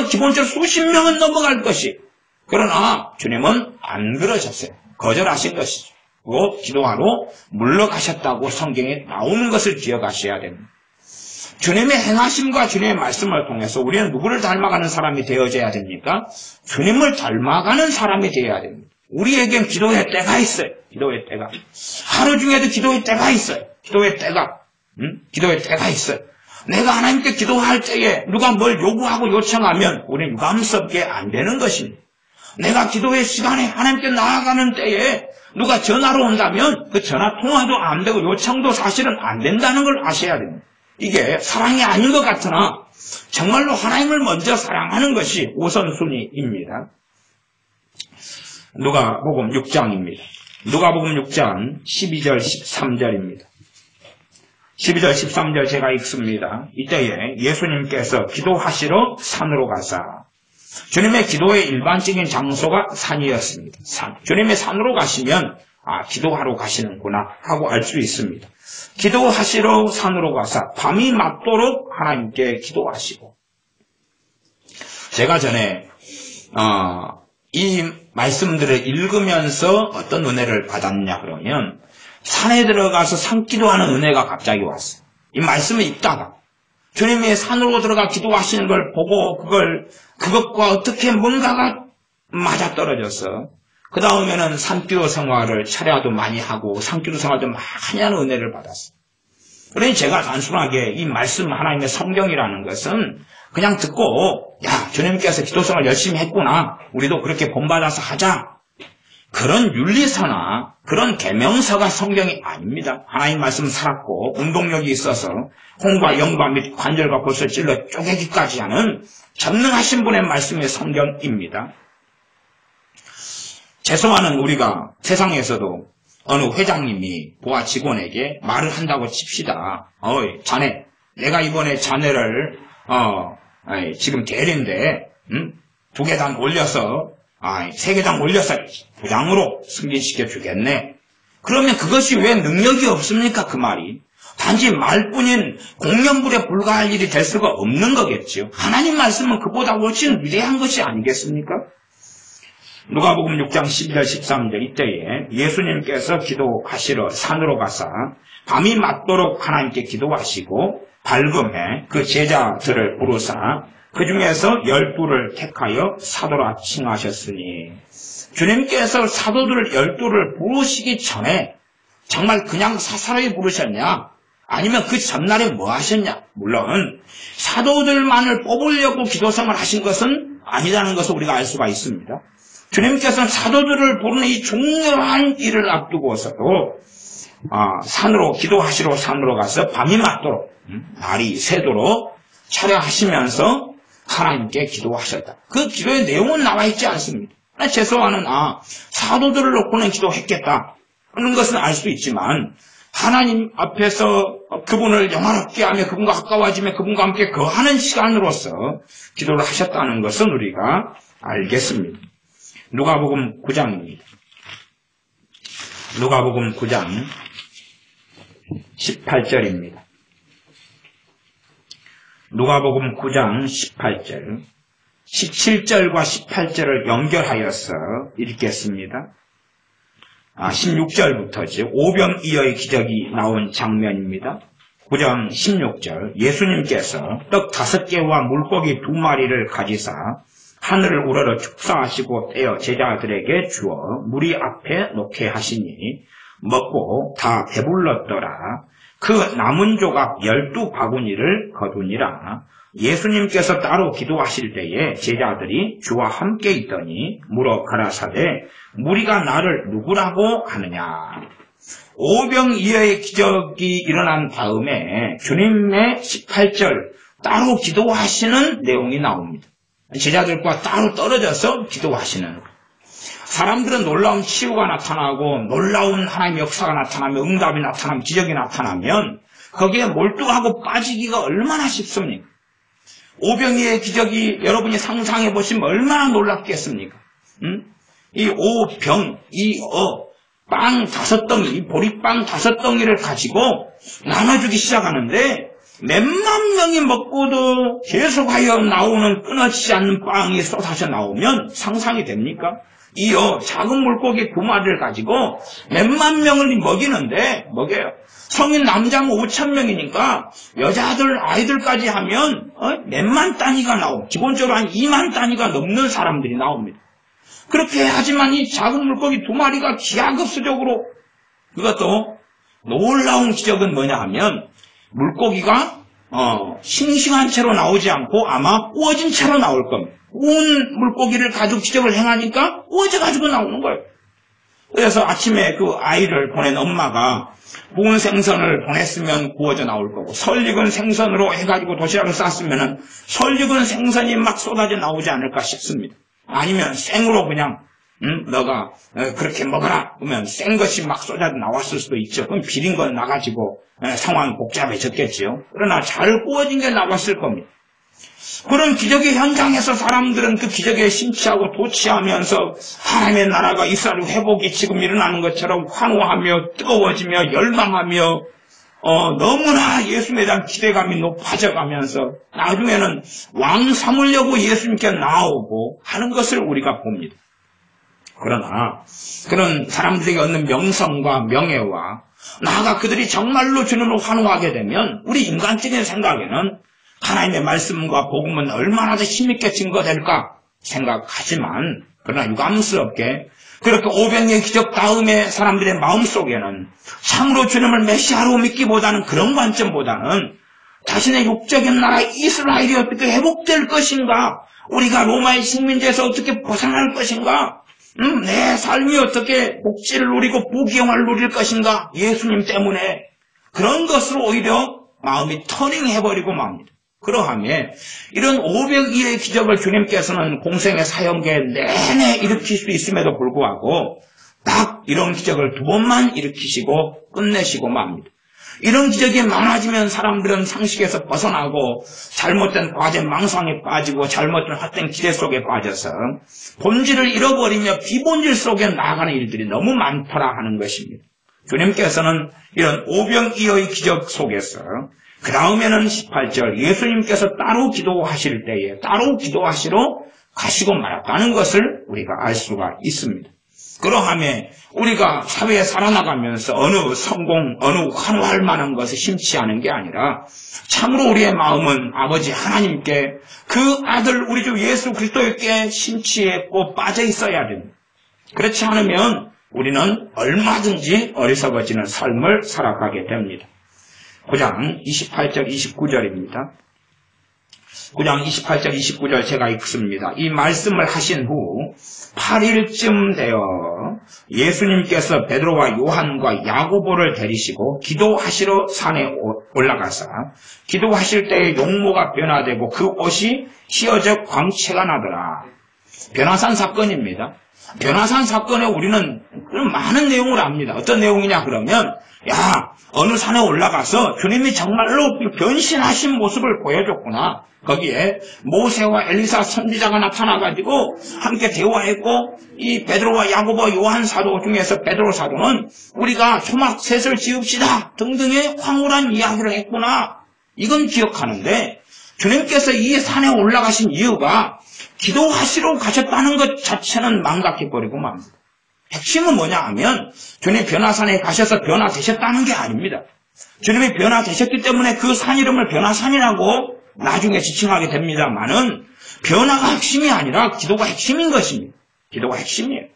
A: 기본적으로 수십 명은 넘어갈 것이. 그러나 주님은 안 그러셨어요. 거절하신 것이죠. 그리고 기도하러 물러가셨다고 성경에 나오는 것을 기억하셔야 됩니다. 주님의 행하심과 주님의 말씀을 통해서 우리는 누구를 닮아가는 사람이 되어져야 됩니까? 주님을 닮아가는 사람이 되어야 됩니다. 우리에겐 기도의 때가 있어요. 기도의 때가. 하루 중에도 기도의 때가 있어요. 기도의 때가. 기도의 때가 있어요. 내가 하나님께 기도할 때에 누가 뭘 요구하고 요청하면 우리는 유감스럽게 안 되는 것입니다. 내가 기도의 시간에 하나님께 나아가는 때에 누가 전화로 온다면 그 전화 통화도 안 되고 요청도 사실은 안 된다는 걸 아셔야 됩니다. 이게 사랑이 아닌 것 같으나 정말로 하나님을 먼저 사랑하는 것이 우선순위입니다. 누가복음 6장입니다. 누가복음 6장 12절 13절입니다. 12절 13절 제가 읽습니다. 이때에 예수님께서 기도하시러 산으로 가사 주님의 기도의 일반적인 장소가 산이었습니다. 주님의 산으로 가시면 기도하러 가시는구나 하고 알 수 있습니다. 기도하시러 산으로 가사 밤이 맞도록 하나님께 기도하시고. 제가 전에 이 말씀들을 읽으면서 어떤 은혜를 받았냐 그러면 산에 들어가서 산기도하는 은혜가 갑자기 왔어요. 이 말씀을 읽다가 주님이 산으로 들어가 기도하시는 걸 보고 그것과 어떻게 뭔가가 맞아떨어져서 그 다음에는 산기도 생활을 차례도 많이 하고 산기도 생활도 많이 하는 은혜를 받았어요. 그러니 제가 단순하게 이 말씀 하나님의 성경이라는 것은 그냥 듣고 주님께서 기도 생활 열심히 했구나. 우리도 그렇게 본받아서 하자. 그런 윤리서나 그런 계명서가 성경이 아닙니다. 하나님 말씀 살았고 운동력이 있어서 혼과 영과 및 관절과 골수를 찔러 쪼개기까지 하는 전능하신 분의 말씀의 성경입니다. 죄송하는 우리가 세상에서도 어느 회장님이 부하 직원에게 말을 한다고 칩시다. 자네, 내가 이번에 자네를 지금 대리인데 2계단 올려서 3계단 올려서 부장으로 승진시켜 주겠네. 그러면 그것이 왜 능력이 없습니까? 그 말이. 단지 말뿐인 공연불에 불과할 일이 될 수가 없는 거겠죠. 하나님 말씀은 그보다 훨씬 위대한 것이 아니겠습니까? 누가복음 6장 12절 13절 이때에 예수님께서 기도하시러 산으로 가사 밤이 맞도록 하나님께 기도하시고 밝음에 그 제자들을 부르사 그 중에서 12를 택하여 사도라 칭하셨으니 주님께서 사도들을 12를 부르시기 전에 정말 그냥 사사로이 부르셨냐? 아니면 그 전날에 뭐 하셨냐? 물론 사도들만을 뽑으려고 기도생활 하신 것은 아니라는 것을 우리가 알 수가 있습니다. 주님께서는 사도들을 부르는 이 중요한 일을 앞두고서도 산으로 기도하시러 산으로 가서 밤이 맞도록 날이 새도록 차려하시면서 하나님께 기도하셨다. 그 기도의 내용은 나와 있지 않습니다. 죄송하는 사도들을 놓고는 기도했겠다 하는 것은 알 수 있지만 하나님 앞에서 그분을 영화롭게 하며 그분과 가까워지며 그분과 함께 거하는 시간으로서 기도를 하셨다는 것은 우리가 알겠습니다. 누가복음 9장입니다. 누가복음 9장 18절입니다. 누가복음 9장 18절 17절과 18절을 연결하여서 읽겠습니다. 16절부터죠. 오병이어의 기적이 나온 장면입니다. 9장 16절 예수님께서 떡 5개와 물고기 2마리를 가지사 하늘을 우러러 축사하시고 떼어 제자들에게 주어 무리 앞에 놓게 하시니 먹고 다 배불렀더라. 그 남은 조각 12바구니를 거두니라. 예수님께서 따로 기도하실 때에 제자들이 주와 함께 있더니 물어 가라사대 무리가 나를 누구라고 하느냐. 오병이어의 기적이 일어난 다음에 주님의 18절 따로 기도하시는 내용이 나옵니다. 제자들과 따로 떨어져서 기도하시는 사람들은 놀라운 치유가 나타나고 놀라운 하나님의 역사가 나타나면 응답이 나타나면 기적이 나타나면 거기에 몰두하고 빠지기가 얼마나 쉽습니까? 오병이의 기적이 여러분이 상상해 보시면 얼마나 놀랍겠습니까? 이 오병, 빵 5덩이, 보리빵 5덩이를 가지고 나눠주기 시작하는데 몇만 명이 먹고도 계속하여 나오는 끊어지지 않는 빵이 쏟아져 나오면 상상이 됩니까? 이어 작은 물고기 2마리를 가지고 몇만 명을 먹이는데 먹여요. 성인 남자는 5,000명이니까 여자들 아이들까지 하면 몇만 단위가 나오고 기본적으로 한 2만 단위가 넘는 사람들이 나옵니다. 그렇게 하지만 이 작은 물고기 2마리가 기하급수적으로, 그것도 놀라운 기적은 뭐냐 하면 물고기가 싱싱한 채로 나오지 않고 아마 구워진 채로 나올 겁니다. 구운 물고기를 가지고 기적을 행하니까 구워져가지고 나오는 거예요. 그래서 아침에 그 아이를 보낸 엄마가 구운 생선을 보냈으면 구워져 나올 거고, 설익은 생선으로 해가지고 도시락을 쌌으면 설익은 생선이 막 쏟아져 나오지 않을까 싶습니다. 아니면 생으로 그냥 너가 그렇게 먹어라 그러면 센 것이 막 쏟아져 나왔을 수도 있죠. 그럼 비린 건 나가지고 상황이 복잡해졌겠지요. 그러나 잘 구워진 게 나왔을 겁니다. 그런 기적의 현장에서 사람들은 그 기적에 심취하고 도취하면서 하나님의 나라가 이스라엘 회복이 지금 일어나는 것처럼 환호하며 뜨거워지며 열망하며 너무나 예수님에 대한 기대감이 높아져가면서 나중에는 왕 삼으려고 예수님께 나오고 하는 것을 우리가 봅니다. 그러나 그런 사람들에게 얻는 명성과 명예와 나아가 그들이 정말로 주님을 환호하게 되면 우리 인간적인 생각에는 하나님의 말씀과 복음은 얼마나 더 힘있게 증거될까 생각하지만, 그러나 유감스럽게 그렇게 500년 기적 다음에 사람들의 마음속에는 참으로 주님을 메시아로 믿기보다는, 그런 관점보다는 자신의 육적인 나라 이스라엘이 어떻게 회복될 것인가, 우리가 로마의 식민지에서 어떻게 벗어날 것인가, 내 삶이 어떻게 복지를 누리고 부귀영화를 누릴 것인가, 예수님 때문에 그런 것으로 오히려 마음이 터닝해버리고 맙니다. 그러하면 이런 500일의 기적을 주님께서는 공생의 사역계 내내 일으킬 수 있음에도 불구하고 딱 이런 기적을 2번만 일으키시고 끝내시고 맙니다. 이런 기적이 많아지면 사람들은 상식에서 벗어나고 잘못된 과제 망상에 빠지고 잘못된 헛된 기대 속에 빠져서 본질을 잃어버리며 비본질 속에 나아가는 일들이 너무 많더라 하는 것입니다. 주님께서는 이런 오병이어의 기적 속에서 그 다음에는 18절 예수님께서 따로 기도하실 때에 따로 기도하시러 가시고 말았다는 것을 우리가 알 수가 있습니다. 그러하면 우리가 사회에 살아나가면서 어느 성공, 어느 환호할 만한 것을 심취하는 게 아니라 참으로 우리의 마음은 아버지 하나님께 그 아들 우리 주 예수 그리스도께 심취했고 빠져 있어야 됩니다. 그렇지 않으면 우리는 얼마든지 어리석어지는 삶을 살아가게 됩니다. 9장 28절 29절입니다. 9장 28절 29절 제가 읽습니다. 이 말씀을 하신 후 8일쯤 되어 예수님께서 베드로와 요한과 야고보를 데리시고 기도하시러 산에 올라가사 기도하실 때에 용모가 변화되고 그 옷이 휘어져 광채가 나더라. 변화산 사건입니다. 변화산 사건에 우리는 많은 내용을 압니다. 어떤 내용이냐 그러면 어느 산에 올라가서 주님이 정말로 변신하신 모습을 보여줬구나. 거기에 모세와 엘리사 선지자가 나타나가지고 함께 대화했고 이 베드로와 야고보 요한 사도 중에서 베드로 사도는 우리가 초막셋을 지읍시다 등등의 황홀한 이야기를 했구나. 이건 기억하는데 주님께서 이 산에 올라가신 이유가 기도하시러 가셨다는 것 자체는 망각해버리고 맙니다. 핵심은 뭐냐 하면 주님 변화산에 가셔서 변화되셨다는 게 아닙니다. 주님이 변화되셨기 때문에 그 산 이름을 변화산이라고 나중에 지칭하게 됩니다만은 변화가 핵심이 아니라 기도가 핵심인 것입니다. 기도가 핵심이에요.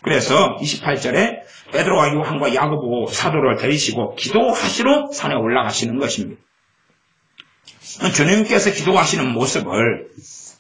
A: 그래서 28절에 베드로와 요한과 야고보 사도를 데리시고 기도하시러 산에 올라가시는 것입니다. 주님께서 기도하시는 모습을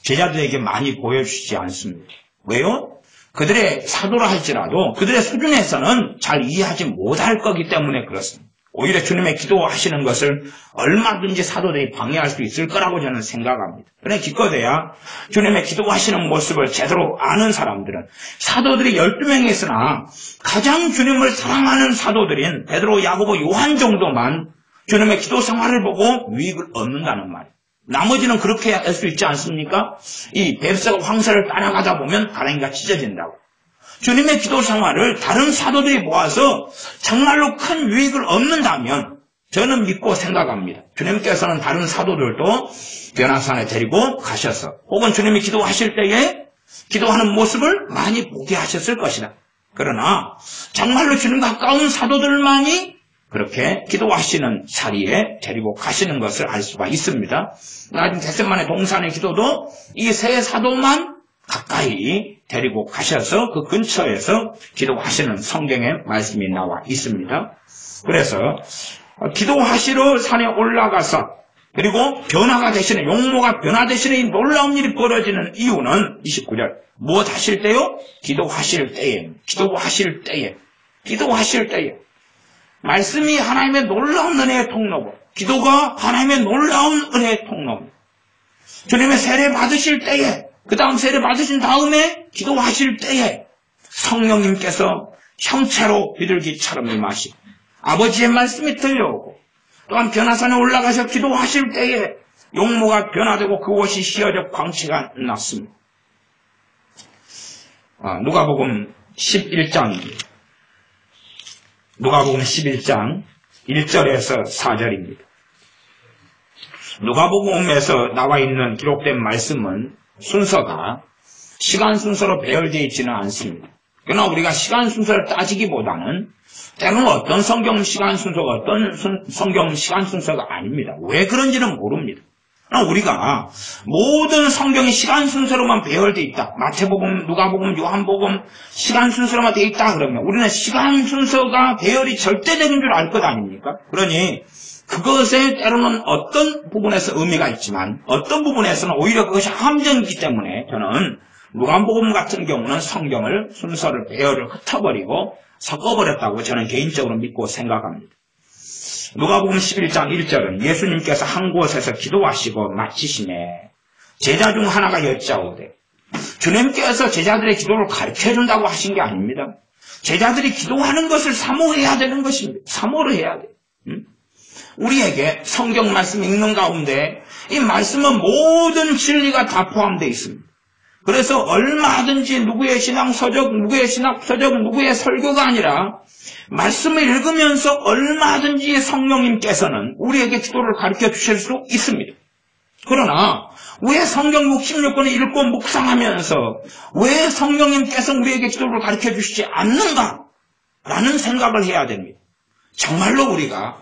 A: 제자들에게 많이 보여주시지 않습니다. 왜요? 그들의 사도라 할지라도 그들의 수준에서는 잘 이해하지 못할 거기 때문에 그렇습니다. 오히려 주님의 기도하시는 것을 얼마든지 사도들이 방해할 수 있을 거라고 저는 생각합니다. 그래 기껏해야 주님의 기도하시는 모습을 제대로 아는 사람들은 사도들이 12명이 있으나 가장 주님을 사랑하는 사도들인 베드로, 야고보, 요한 정도만 주님의 기도 생활을 보고 유익을 얻는다는 말이에요. 나머지는 그렇게 할 수 있지 않습니까? 이 벨스가 황사를 따라가다 보면 다랭이가 찢어진다고. 주님의 기도 생활을 다른 사도들이 모아서 정말로 큰 유익을 얻는다면 저는 믿고 생각합니다. 주님께서는 다른 사도들도 변화산에 데리고 가셔서 혹은 주님이 기도하실 때에 기도하는 모습을 많이 보게 하셨을 것이다. 그러나 정말로 주님 가까운 사도들만이 그렇게 기도하시는 자리에 데리고 가시는 것을 알 수가 있습니다. 나중 겟세마네 동산의 기도도 이 세 사도만 가까이 데리고 가셔서 그 근처에서 기도하시는 성경의 말씀이 나와 있습니다. 그래서 기도하시러 산에 올라가서 그리고 변화가 되시는 용모가 변화되시는 이 놀라운 일이 벌어지는 이유는 29절 무엇 하실 때요? 기도하실 때에 말씀이 하나님의 놀라운 은혜의 통로고 기도가 하나님의 놀라운 은혜의 통로입니다. 주님의 세례 받으실 때에 그 다음 세례 받으신 다음에 기도하실 때에 성령님께서 형체로 비둘기처럼 임하시고 아버지의 말씀이 들려오고 또한 변화산에 올라가서 기도하실 때에 용모가 변화되고 그곳이 휘어져 광채가 났습니다. 누가복음 11장입니다. 누가복음 11장 1절에서 4절입니다. 누가복음에서 나와 있는 기록된 말씀은 순서가 시간 순서로 배열되어 있지는 않습니다. 그러나 우리가 시간 순서를 따지기보다는 때로는 어떤 성경 시간 순서가 어떤 성경 시간 순서가 아닙니다. 왜 그런지는 모릅니다. 그러나 우리가 모든 성경이 시간 순서로만 배열되어 있다. 마태복음, 누가복음, 요한복음 시간 순서로만 되어 있다 그러면 우리는 시간 순서가 배열이 절대적인 줄 알 것 아닙니까? 그러니 그것에 때로는 어떤 부분에서 의미가 있지만 어떤 부분에서는 오히려 그것이 함정이기 때문에 저는 누가복음 같은 경우는 성경을 순서를 배열을 흩어버리고 섞어버렸다고 저는 개인적으로 믿고 생각합니다. 누가복음 11장 1절은 예수님께서 한 곳에서 기도하시고 마치심에 제자 중 하나가 여짜오되 주님께서 제자들의 기도를 가르쳐준다고 하신 게 아닙니다. 제자들이 기도하는 것을 사모해야 되는 것입니다. 사모를 해야 돼요. 우리에게 성경 말씀 읽는 가운데 이 말씀은 모든 진리가 다 포함되어 있습니다. 그래서 얼마든지 누구의 신앙서적, 누구의 신학서적, 누구의 설교가 아니라 말씀을 읽으면서 얼마든지 성령님께서는 우리에게 기도를 가르쳐 주실 수 있습니다. 그러나 왜 성경 66권을 읽고 묵상하면서 왜 성령님께서 우리에게 기도를 가르쳐 주시지 않는가라는 생각을 해야 됩니다. 정말로 우리가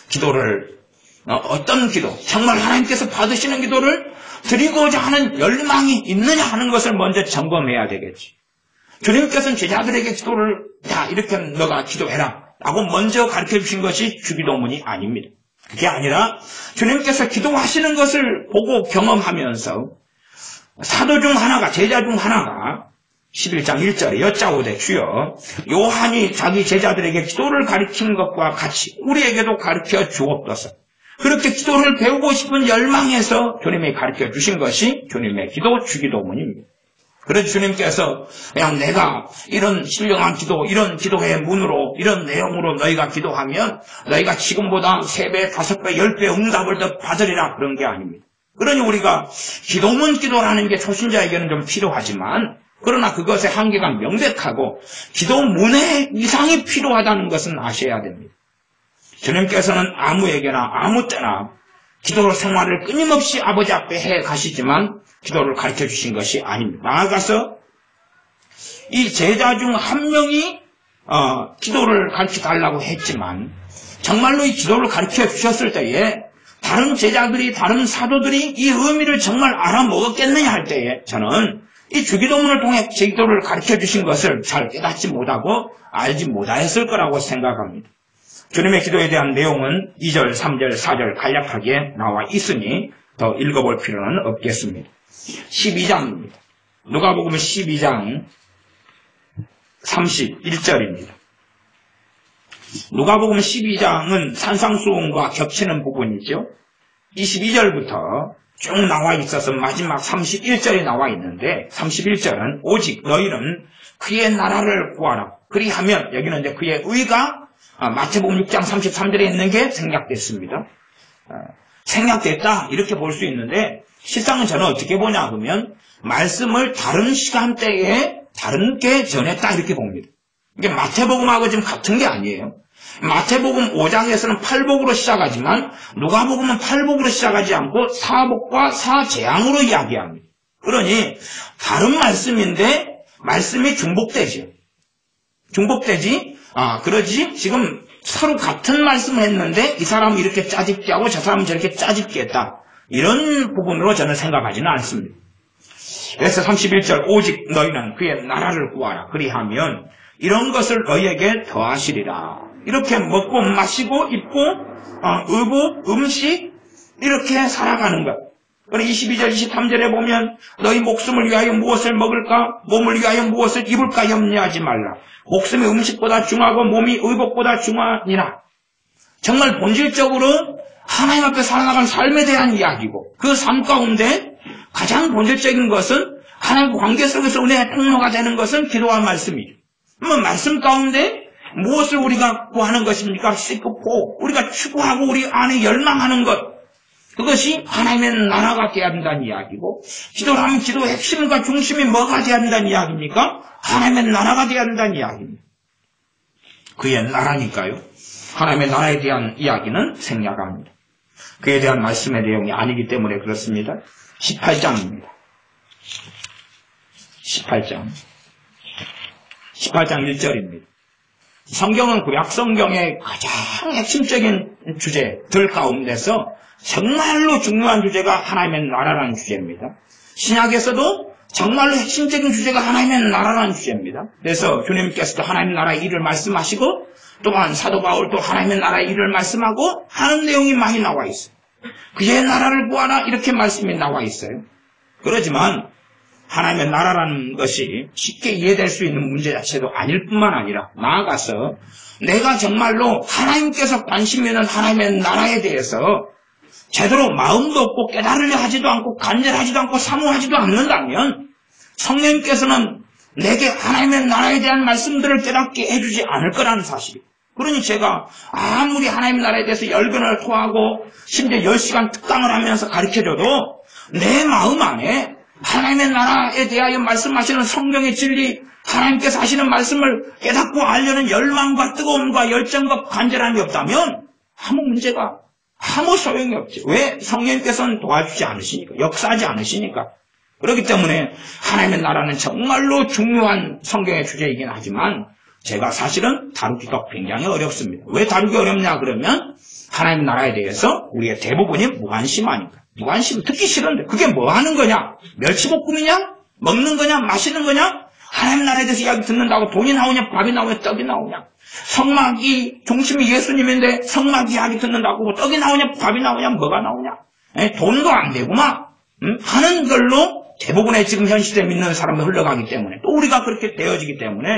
A: 기도를 어떤 기도, 정말 하나님께서 받으시는 기도를 드리고자 하는 열망이 있느냐 하는 것을 먼저 점검해야 되겠지. 주님께서는 제자들에게 기도를 야 이렇게 너가 기도해라 라고 먼저 가르쳐 주신 것이 주기도문이 아닙니다. 그게 아니라 주님께서 기도하시는 것을 보고 경험하면서 사도 중 하나가 제자 중 하나가 11장 1절에 여짜오되 주여 요한이 자기 제자들에게 기도를 가르친 것과 같이 우리에게도 가르쳐 주옵소서. 그렇게 기도를 배우고 싶은 열망에서 주님이 가르쳐 주신 것이 주님의 기도 주기도문입니다. 그래서 주님께서 그냥 내가 이런 신령한 기도, 이런 기도의 문으로, 이런 내용으로 너희가 기도하면 너희가 지금보다 3배, 5배, 10배 응답을 더 받으리라 그런 게 아닙니다. 그러니 우리가 기도문 기도라는 게 초신자에게는 좀 필요하지만 그러나 그것의 한계가 명백하고 기도문의 이상이 필요하다는 것은 아셔야 됩니다. 주님께서는 아무에게나 아무 때나 기도 생활을 끊임없이 아버지 앞에 해 가시지만 기도를 가르쳐 주신 것이 아닙니다. 나아가서 이 제자 중 한 명이 기도를 가르쳐 달라고 했지만 정말로 이 기도를 가르쳐 주셨을 때에 다른 제자들이 다른 사도들이 이 의미를 정말 알아먹었겠느냐 할 때에 저는 이 주기도문을 통해 제 기도를 가르쳐 주신 것을 잘 깨닫지 못하고 알지 못하였을 거라고 생각합니다. 주님의 기도에 대한 내용은 2절, 3절, 4절 간략하게 나와 있으니 더 읽어볼 필요는 없겠습니다. 12장입니다. 누가복음 12장 31절입니다. 누가복음 12장은 산상수훈과 겹치는 부분이죠. 22절부터 쭉 나와 있어서 마지막 31절이 나와 있는데 31절은 오직 너희는 그의 나라를 구하라. 그리하면 여기는 이제 그의 의가 마태복음 6장 33절에 있는 게 생략됐습니다. 생략됐다 이렇게 볼 수 있는데 실상은 저는 어떻게 보냐 하면 말씀을 다른 시간대에 다른 게 전했다 이렇게 봅니다. 이게 마태복음하고 지금 같은 게 아니에요. 마태복음 5장에서는 팔복으로 시작하지만 누가복음은 팔복으로 시작하지 않고 사복과 사재앙으로 이야기합니다. 그러니 다른 말씀인데 말씀이 중복되죠. 중복되지? 그러지? 지금 서로 같은 말씀을 했는데 이 사람은 이렇게 짜집기 하고 저 사람은 저렇게 짜집기 했다. 이런 부분으로 저는 생각하지는 않습니다. 그래서 31절 오직 너희는 그의 나라를 구하라. 그리하면 이런 것을 너희에게 더하시리라. 이렇게 먹고 마시고 입고 의복, 음식 이렇게 살아가는 것. 그리고 22절 23절에 보면 너희 목숨을 위하여 무엇을 먹을까? 몸을 위하여 무엇을 입을까 염려하지 말라. 목숨이 음식보다 중하고 몸이 의복보다 중하니라. 정말 본질적으로 하나님 앞에 살아나가는 삶에 대한 이야기고 그 삶 가운데 가장 본질적인 것은 하나님과 관계 속에서 은혜의 통로가 되는 것은 기도와 말씀이죠. 그러면 말씀 가운데 무엇을 우리가 구하는 것입니까? 씻고 우리가 추구하고 우리 안에 열망하는 것. 그것이 하나님의 나라가 되어야 한다는 이야기고 기도를 하면 기도의 핵심과 중심이 뭐가 되어야 한다는 이야기입니까? 하나님의 나라가 되어야 한다는 이야기입니다. 그의 나라니까요. 하나님의 나라에 대한 이야기는 생략합니다. 그에 대한 말씀의 내용이 아니기 때문에 그렇습니다. 18장입니다. 18장 1절입니다. 성경은 구약 성경의 가장 핵심적인 주제들 가운데서 정말로 중요한 주제가 하나님의 나라라는 주제입니다. 신약에서도 정말로 핵심적인 주제가 하나님의 나라라는 주제입니다. 그래서 주님께서도 하나님의 나라의 일을 말씀하시고 또한 사도 바울도 하나님의 나라의 일을 말씀하고 하는 내용이 많이 나와 있어요. 그의 나라를 구하라 이렇게 말씀이 나와 있어요. 그렇지만 하나님의 나라라는 것이 쉽게 이해될 수 있는 문제 자체도 아닐 뿐만 아니라 나아가서 내가 정말로 하나님께서 관심 있는 하나님의 나라에 대해서 제대로 마음도 없고 깨달으려 하지도 않고 간절하지도 않고 사모하지도 않는다면 성령님께서는 내게 하나님의 나라에 대한 말씀들을 깨닫게 해주지 않을 거라는 사실이에요. 그러니 제가 아무리 하나님의 나라에 대해서 열변을 토하고 심지어 10시간 특강을 하면서 가르쳐줘도 내 마음 안에 하나님의 나라에 대하여 말씀하시는 성경의 진리, 하나님께서 하시는 말씀을 깨닫고 알려는 열망과 뜨거움과 열정과 간절함이 없다면 아무 소용이 없지. 왜? 성령님께서는 도와주지 않으시니까, 역사하지 않으시니까. 그렇기 때문에 하나님의 나라는 정말로 중요한 성경의 주제이긴 하지만 제가 사실은 다루기가 굉장히 어렵습니다. 왜 다루기 어렵냐 그러면 하나님의 나라에 대해서 우리의 대부분이 무관심하니까. 무관심 듣기 싫은데 그게 뭐 하는 거냐? 멸치볶음이냐? 먹는 거냐? 마시는 거냐? 하나님 나라에 대해서 이야기 듣는다고 돈이 나오냐? 밥이 나오냐? 떡이 나오냐? 성막이 중심이 예수님인데 성막 이야기 듣는다고 떡이 나오냐? 밥이 나오냐? 뭐가 나오냐? 돈도 안 되구만. 하는 걸로 대부분의 지금 현 시대에 믿는 사람이 흘러가기 때문에 또 우리가 그렇게 되어지기 때문에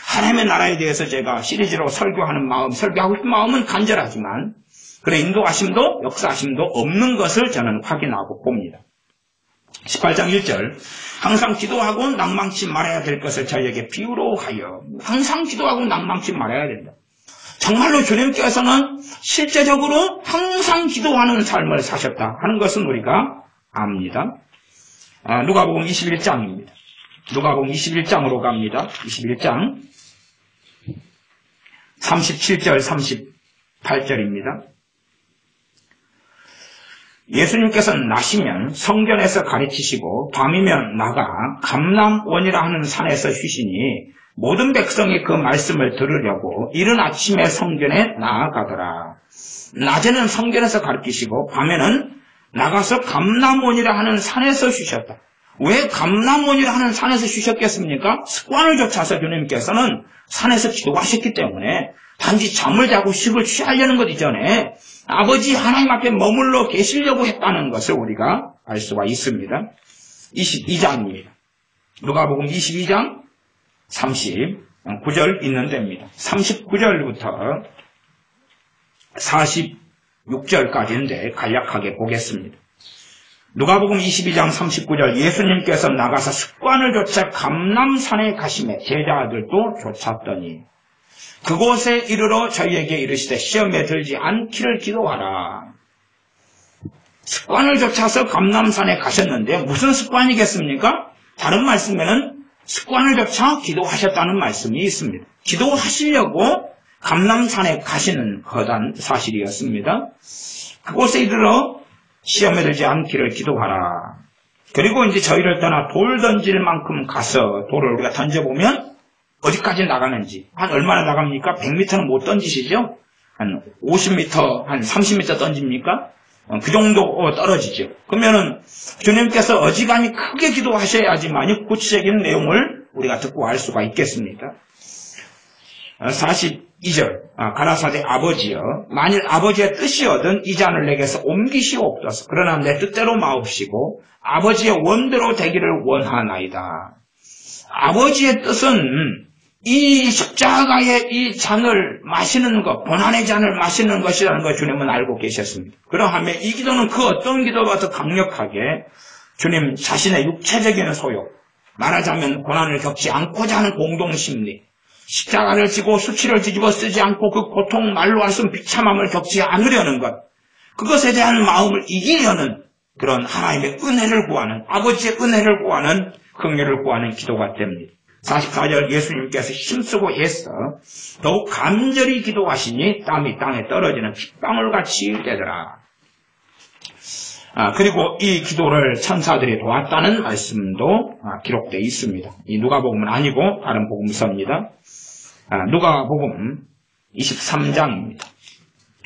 A: 하나님의 나라에 대해서 제가 시리즈로 설교하는 마음, 설교하고 싶은 마음은 간절하지만 그런 인도하심도 역사하심도 없는 것을 저는 확인하고 봅니다. 18장 1절 항상 기도하고 낭망치 말아야 될 것을 저희에게 비유로 하여 항상 기도하고 낭망치 말아야 된다. 정말로 주님께서는 실제적으로 항상 기도하는 삶을 사셨다 하는 것은 우리가 압니다. 누가복음 21장입니다. 누가복음 21장으로 갑니다. 21장 37절 38절입니다. 예수님께서는 나시면 성전에서 가르치시고 밤이면 나가 감람원이라 하는 산에서 쉬시니 모든 백성이 그 말씀을 들으려고 이른 아침에 성전에 나아가더라. 낮에는 성전에서 가르치시고 밤에는 나가서 감람원이라 하는 산에서 쉬셨다. 왜 감람원이라 하는 산에서 쉬셨겠습니까? 습관을 좇아서 주님께서는 산에서 기도하셨기 때문에 단지 잠을 자고 식을 취하려는 것 이전에 아버지 하나님 앞에 머물러 계시려고 했다는 것을 우리가 알 수가 있습니다. 22장입니다. 누가복음 22장 39절 있는 데입니다. 39절부터 46절까지인데 간략하게 보겠습니다. 누가복음 22장 39절 예수님께서 나가서 습관을 좇아 감람산에 가시매 제자들도 쫓았더니 그곳에 이르러 저희에게 이르시되 시험에 들지 않기를 기도하라. 습관을 좇아서 감람산에 가셨는데 무슨 습관이겠습니까? 다른 말씀에는 습관을조차 기도하셨다는 말씀이 있습니다. 기도하시려고 감람산에 가시는 거단 사실이었습니다. 그곳에 이르러 시험에 들지 않기를 기도하라. 그리고 이제 저희를 떠나 돌 던질 만큼 가서 돌을 우리가 던져보면 어디까지 나가는지, 한 얼마나 나갑니까? 100m는 못 던지시죠? 한 50m, 한 30m 던집니까? 그 정도 떨어지죠. 그러면은 주님께서 어지간히 크게 기도하셔야지만 구체적인 내용을 우리가 듣고 알 수가 있겠습니다. 42절 가라사대 아버지여 만일 아버지의 뜻이거든 이 잔을 내게서 옮기시옵소서. 그러나 내 뜻대로 마옵시고 아버지의 원대로 되기를 원하나이다. 아버지의 뜻은 이 십자가의 이 잔을 마시는 것, 고난의 잔을 마시는 것이라는 걸 주님은 알고 계셨습니다. 그러하면 이 기도는 그 어떤 기도보다 더 강력하게 주님 자신의 육체적인 소욕, 말하자면 고난을 겪지 않고자 하는 공동심리, 십자가를 지고 수치를 뒤집어 쓰지 않고 그 고통 말로 할 수 없는 비참함을 겪지 않으려는 것, 그것에 대한 마음을 이기려는 그런 하나님의 은혜를 구하는, 아버지의 은혜를 구하는, 긍휼을 구하는 기도가 됩니다. 44절 예수님께서 힘쓰고 애써 더욱 간절히 기도하시니 땀이 땅에 떨어지는 핏방울같이 되더라. 그리고 이 기도를 천사들이 도왔다는 말씀도 기록되어 있습니다. 이 누가복음은 아니고 다른 복음서입니다. 누가복음 23장입니다.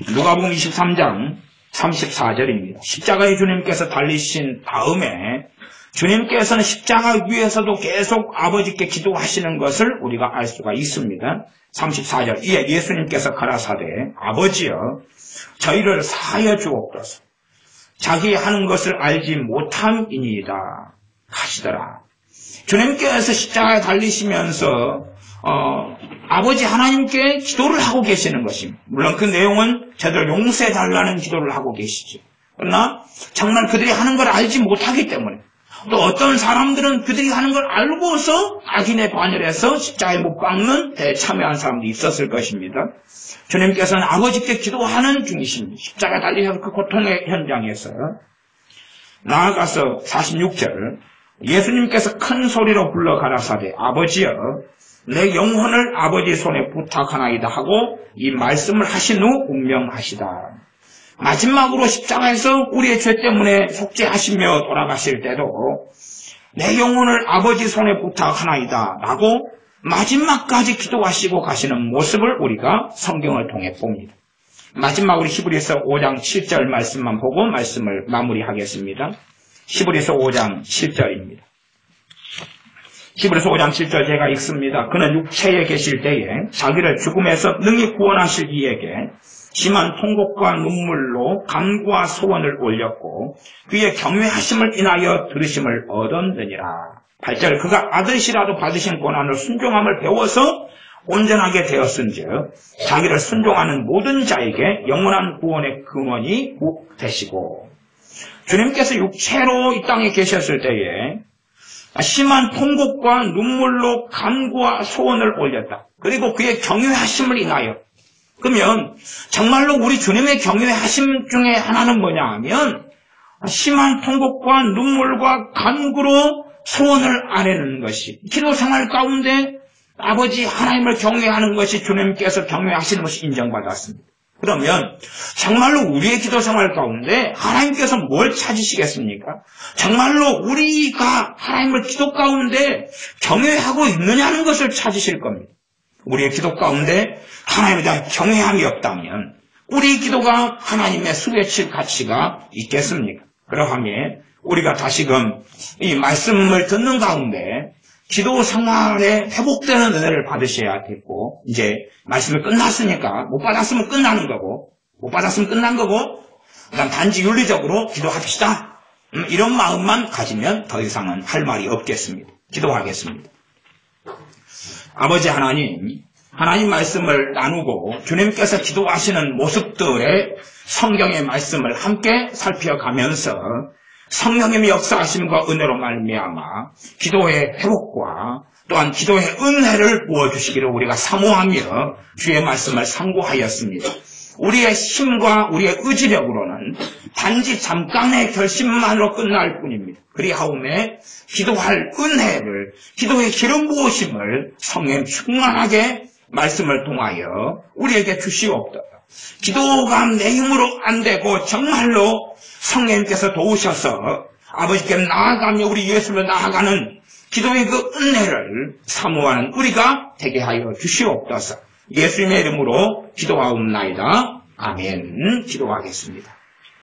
A: 누가복음 23장 34절입니다. 십자가의 주님께서 달리신 다음에 주님께서는 십자가 위에서도 계속 아버지께 기도하시는 것을 우리가 알 수가 있습니다. 34절 이에 예수님께서 가라사대 아버지여 저희를 사하여 주옵소서. 자기 하는 것을 알지 못함이니이다 하시더라. 주님께서 십자가에 달리시면서 아버지 하나님께 기도를 하고 계시는 것입니다. 물론 그 내용은 저들 용서해달라는 기도를 하고 계시죠. 그러나 정말 그들이 하는 걸 알지 못하기 때문에 또 어떤 사람들은 그들이 하는 걸 알고서 악인의 반열에서 십자가에 못 박는 데 참여한 사람도 있었을 것입니다. 주님께서는 아버지께 기도하는 중이십니다. 십자가에 달리셔서 그 고통의 현장에서 나아가서 46절 예수님께서 큰 소리로 불러 가라사대 아버지여 내 영혼을 아버지 손에 부탁하나이다 하고 이 말씀을 하신 후 운명하시다. 마지막으로 십자가에서 우리의 죄 때문에 속죄하시며 돌아가실 때도 내 영혼을 아버지 손에 부탁하나이다 라고 마지막까지 기도하시고 가시는 모습을 우리가 성경을 통해 봅니다. 마지막으로 히브리서 5장 7절 말씀만 보고 말씀을 마무리하겠습니다. 히브리서 5장 7절입니다. 히브리서 5장 7절 제가 읽습니다. 그는 육체에 계실 때에 자기를 죽음에서 능히 구원하실 이에게 심한 통곡과 눈물로 간구와 소원을 올렸고 그의 경외하심을 인하여 들으심을 얻었느니라. 8절 그가 아들이라도 받으신 고난을 순종함을 배워서 온전하게 되었은즉 자기를 순종하는 모든 자에게 영원한 구원의 근원이 되시고 주님께서 육체로 이 땅에 계셨을 때에 심한 통곡과 눈물로 간구와 소원을 올렸다. 그리고 그의 경외하심을 인하여 그러면 정말로 우리 주님의 경외하심 중에 하나는 뭐냐 하면 심한 통곡과 눈물과 간구로 소원을 아뢰는 것이 기도 생활 가운데 아버지 하나님을 경외하는 것이 주님께서 경외하시는 것이 인정받았습니다. 그러면 정말로 우리의 기도 생활 가운데 하나님께서 뭘 찾으시겠습니까? 정말로 우리가 하나님을 기도 가운데 경외하고 있느냐는 것을 찾으실 겁니다. 우리의 기도 가운데 하나님에 대한 경외함이 없다면 우리 기도가 하나님의 수레칠 가치가 있겠습니까? 그러하면 우리가 다시금 이 말씀을 듣는 가운데 기도 생활에 회복되는 은혜를 받으셔야겠고 이제 말씀이 끝났으니까 못 받았으면 끝나는 거고 못 받았으면 끝난 거고 그다음 단지 윤리적으로 기도합시다. 이런 마음만 가지면 더 이상은 할 말이 없겠습니다. 기도하겠습니다. 아버지 하나님 말씀을 나누고 주님께서 기도하시는 모습들의 성경의 말씀을 함께 살펴가면서 성령님의 역사하심과 은혜로 말미암아 기도의 회복과 또한 기도의 은혜를 부어주시기를 우리가 사모하며 주의 말씀을 상고하였습니다. 우리의 힘과 우리의 의지력으로는 단지 잠깐의 결심만으로 끝날 뿐입니다. 그리하오매 기도할 은혜를, 기도의 기름 부으심을 성령 충만하게 말씀을 통하여 우리에게 주시옵소서. 기도가 내 힘으로 안 되고 정말로 성령님께서 도우셔서 아버지께 나아가며 우리 예수를 나아가는 기도의 그 은혜를 사모하는 우리가 되게 하여 주시옵소서. 예수님의 이름으로 기도하옵나이다. 아멘. 기도하겠습니다.